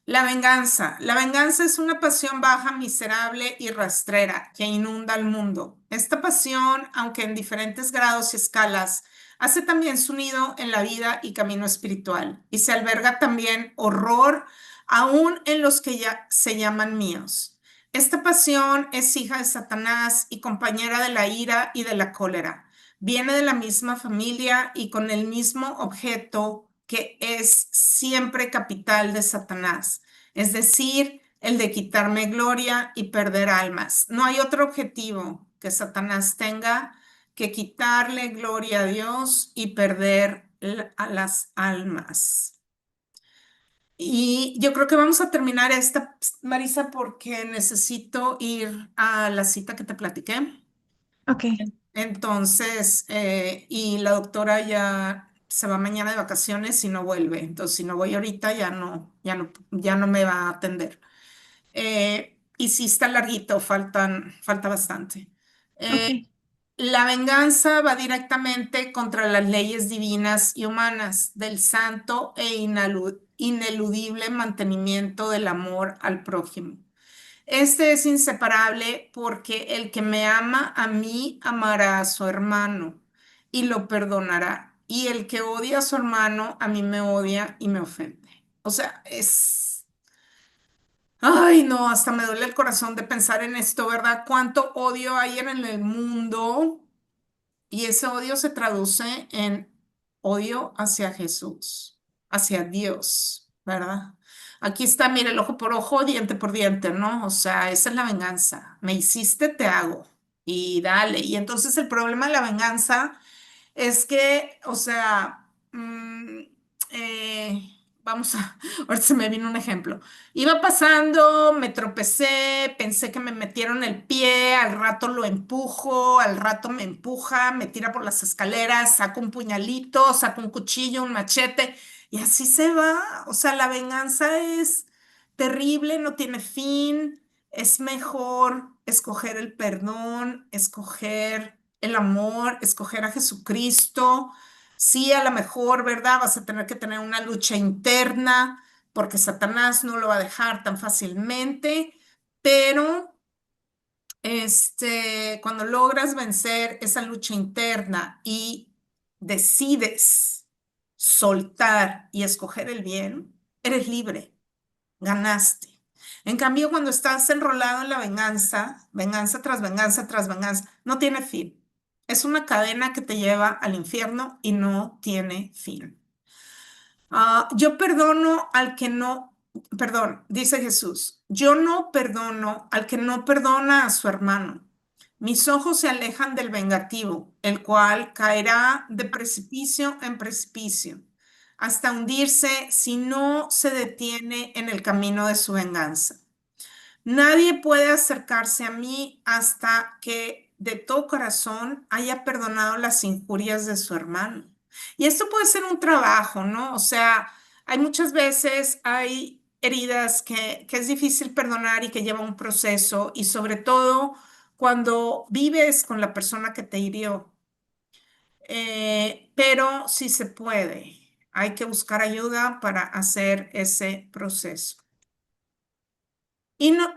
S2: La venganza. La venganza es una pasión baja, miserable y rastrera que inunda el mundo. Esta pasión, aunque en diferentes grados y escalas, hace también su nido en la vida y camino espiritual y se alberga también horror aún en los que ya se llaman míos. Esta pasión es hija de Satanás y compañera de la ira y de la cólera. Viene de la misma familia y con el mismo objeto que es siempre capital de Satanás, es decir, el de quitarme gloria y perder almas. No hay otro objetivo que Satanás tenga que quitarle gloria a Dios y perder a las almas. Y yo creo que vamos a terminar esta, Marisa, porque necesito ir a la cita que te platiqué.
S1: Ok,
S2: Entonces, y la doctora ya se va mañana de vacaciones y no vuelve. Entonces, si no voy ahorita, ya no me va a atender. Y sí está larguito, falta bastante.
S1: ok,
S2: La venganza va directamente contra las leyes divinas y humanas del santo e ineludible mantenimiento del amor al prójimo. Este es inseparable porque el que me ama a mí amará a su hermano y lo perdonará. y el que odia a su hermano a mí me odia y me ofende. O sea, ay, no, hasta me duele el corazón de pensar en esto, ¿verdad? Cuánto odio hay en el mundo y ese odio se traduce en odio hacia Jesús, hacia Dios, ¿verdad? Aquí está, mire, el ojo por ojo, diente por diente, ¿no? O sea, esa es la venganza. Me hiciste, te hago. Y dale. Y entonces el problema de la venganza es que, o sea, vamos a, ahorita se me vino un ejemplo. Iba pasando, me tropecé, pensé que me metieron el pie, al rato lo empujo, al rato me empuja, me tira por las escaleras, saco un puñalito, saco un cuchillo, un machete, y así se va. O sea, la venganza es terrible, no tiene fin. Es mejor escoger el perdón, escoger el amor, escoger a Jesucristo. Sí, a lo mejor, ¿verdad? Vas a tener que tener una lucha interna porque Satanás no lo va a dejar tan fácilmente, pero cuando logras vencer esa lucha interna y decides soltar y escoger el bien, eres libre, ganaste. En cambio, cuando estás enrolado en la venganza, venganza tras venganza tras venganza, no tiene fin. Es una cadena que te lleva al infierno y no tiene fin. Yo perdono al que no, perdón, dice Jesús, yo no perdono al que no perdona a su hermano. Mis ojos se alejan del vengativo, el cual caerá de precipicio en precipicio, hasta hundirse si no se detiene en el camino de su venganza. Nadie puede acercarse a mí hasta que de todo corazón haya perdonado las injurias de su hermano. Y esto puede ser un trabajo, ¿no? O sea, hay muchas veces, hay heridas que es difícil perdonar y que lleva un proceso, y sobre todo cuando vives con la persona que te hirió. Pero sí se puede. Hay que buscar ayuda para hacer ese proceso. Y no,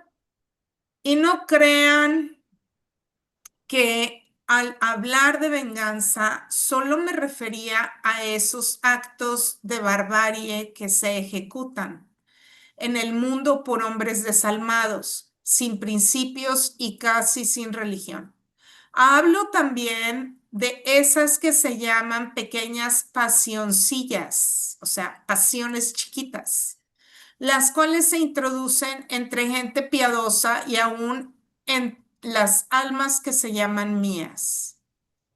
S2: y no crean que al hablar de venganza solo me refería a esos actos de barbarie que se ejecutan en el mundo por hombres desalmados, sin principios y casi sin religión. Hablo también de esas que se llaman pequeñas pasioncillas, o sea, pasiones chiquitas, las cuales se introducen entre gente piadosa y aún en las almas que se llaman mías.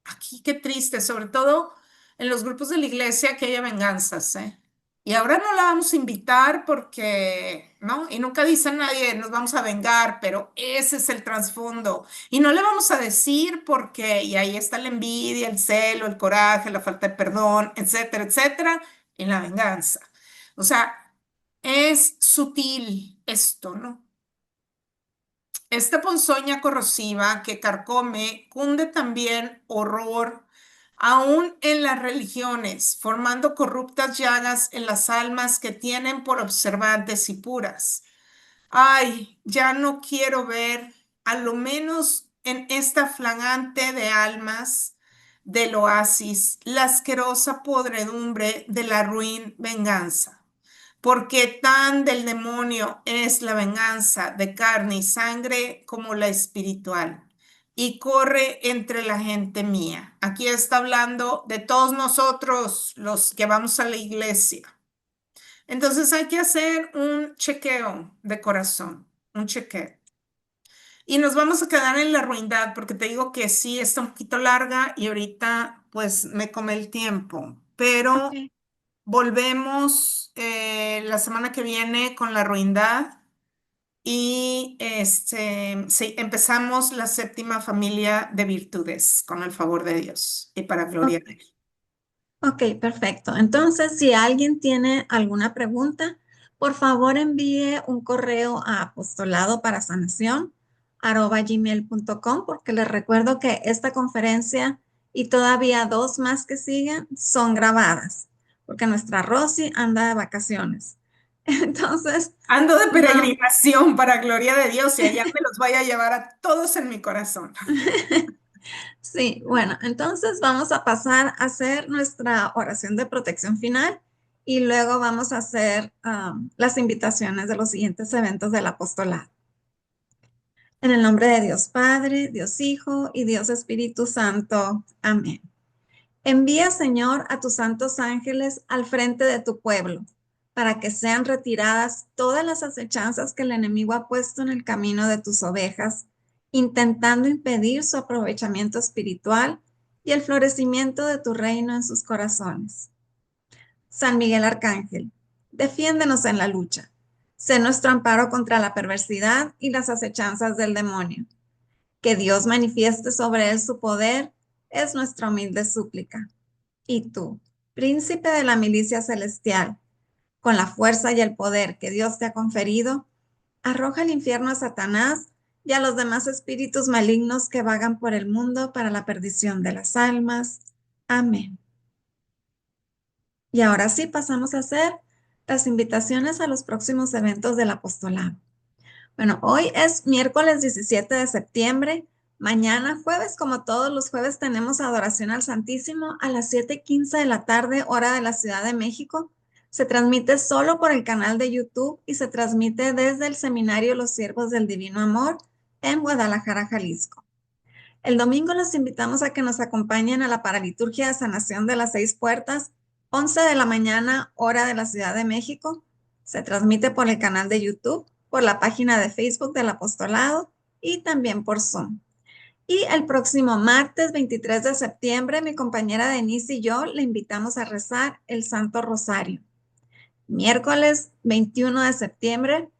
S2: Aquí qué triste, sobre todo en los grupos de la iglesia que haya venganzas, ¿eh? Y ahora no la vamos a invitar porque, ¿no? Y nunca dice nadie, nos vamos a vengar, pero ese es el trasfondo. Y no le vamos a decir porque, y ahí está la envidia, el celo, el coraje, la falta de perdón, etcétera, etcétera, en la venganza. O sea, es sutil esto, ¿no? Esta ponzoña corrosiva que carcome cunde también horror, aún en las religiones, formando corruptas llagas en las almas que tienen por observantes y puras. Ay, ya no quiero ver, a lo menos en esta flagante de almas del oasis, la asquerosa podredumbre de la ruin venganza, porque tan del demonio es la venganza de carne y sangre como la espiritual, y corre entre la gente mía. Aquí está hablando de todos nosotros, los que vamos a la iglesia. Entonces hay que hacer un chequeo de corazón, un chequeo. Y nos vamos a quedar en la ruindad, porque te digo que sí, está un poquito larga y ahorita pues me come el tiempo, pero
S1: Ok.
S2: volvemos la semana que viene con la ruindad y sí, empezamos la séptima familia de virtudes con el favor de Dios y para gloria de Él.
S1: Ok, perfecto. Entonces, si alguien tiene alguna pregunta, por favor envíe un correo a apostolado para sanación@gmail.com, porque les recuerdo que esta conferencia y todavía dos más que siguen son grabadas, porque nuestra Rosy anda de vacaciones. Entonces,
S2: Ando de
S1: no.
S2: peregrinación para gloria de Dios y allá me los voy a llevar a todos en mi corazón.
S1: Sí, bueno, entonces vamos a pasar a hacer nuestra oración de protección final y luego vamos a hacer las invitaciones de los siguientes eventos del apostolado. En el nombre de Dios Padre, Dios Hijo y Dios Espíritu Santo. Amén. Envía, Señor, a tus santos ángeles al frente de tu pueblo, para que sean retiradas todas las acechanzas que el enemigo ha puesto en el camino de tus ovejas, intentando impedir su aprovechamiento espiritual y el florecimiento de tu reino en sus corazones. San Miguel Arcángel, defiéndenos en la lucha. Sé nuestro amparo contra la perversidad y las acechanzas del demonio. Que Dios manifieste sobre él su poder es nuestra humilde súplica. Y tú, príncipe de la milicia celestial, con la fuerza y el poder que Dios te ha conferido, arroja al infierno a Satanás y a los demás espíritus malignos que vagan por el mundo para la perdición de las almas. Amén. Y ahora sí pasamos a hacer las invitaciones a los próximos eventos del apostolado. Bueno, hoy es miércoles 17 de septiembre. Mañana jueves, como todos los jueves, tenemos adoración al Santísimo a las 7:15 de la tarde, hora de la Ciudad de México. Se transmite solo por el canal de YouTube y se transmite desde el Seminario Los Siervos del Divino Amor en Guadalajara, Jalisco. El domingo los invitamos a que nos acompañen a la Paraliturgia de Sanación de las Seis Puertas, 11 de la mañana, hora de la Ciudad de México. Se transmite por el canal de YouTube, por la página de Facebook del Apostolado y también por Zoom. Y el próximo martes 23 de septiembre, mi compañera Denise y yo le invitamos a rezar el Santo Rosario. Miércoles 21 de septiembre,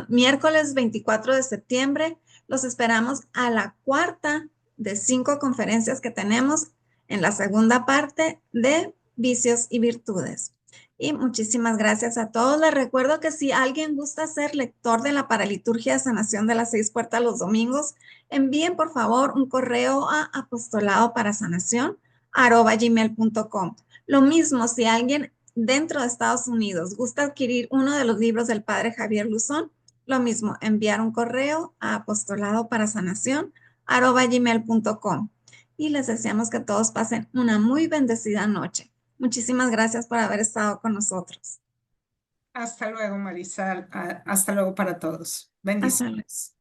S1: miércoles 24 de septiembre, los esperamos a la cuarta de 5 conferencias que tenemos en la segunda parte de vicios y virtudes. Y muchísimas gracias a todos. Les recuerdo que si alguien gusta ser lector de la Paraliturgia de Sanación de las Seis Puertas los domingos, envíen por favor un correo a apostoladoparasanación@gmail.com. Lo mismo, si alguien dentro de Estados Unidos gusta adquirir uno de los libros del padre Javier Luzón, lo mismo, enviar un correo a apostoladoparasanación@gmail.com. Y les deseamos que todos pasen una muy bendecida noche. Muchísimas gracias por haber estado con nosotros.
S2: Hasta luego, Marisal. Hasta luego para todos.
S1: Hasta luego.
S2: Bendiciones.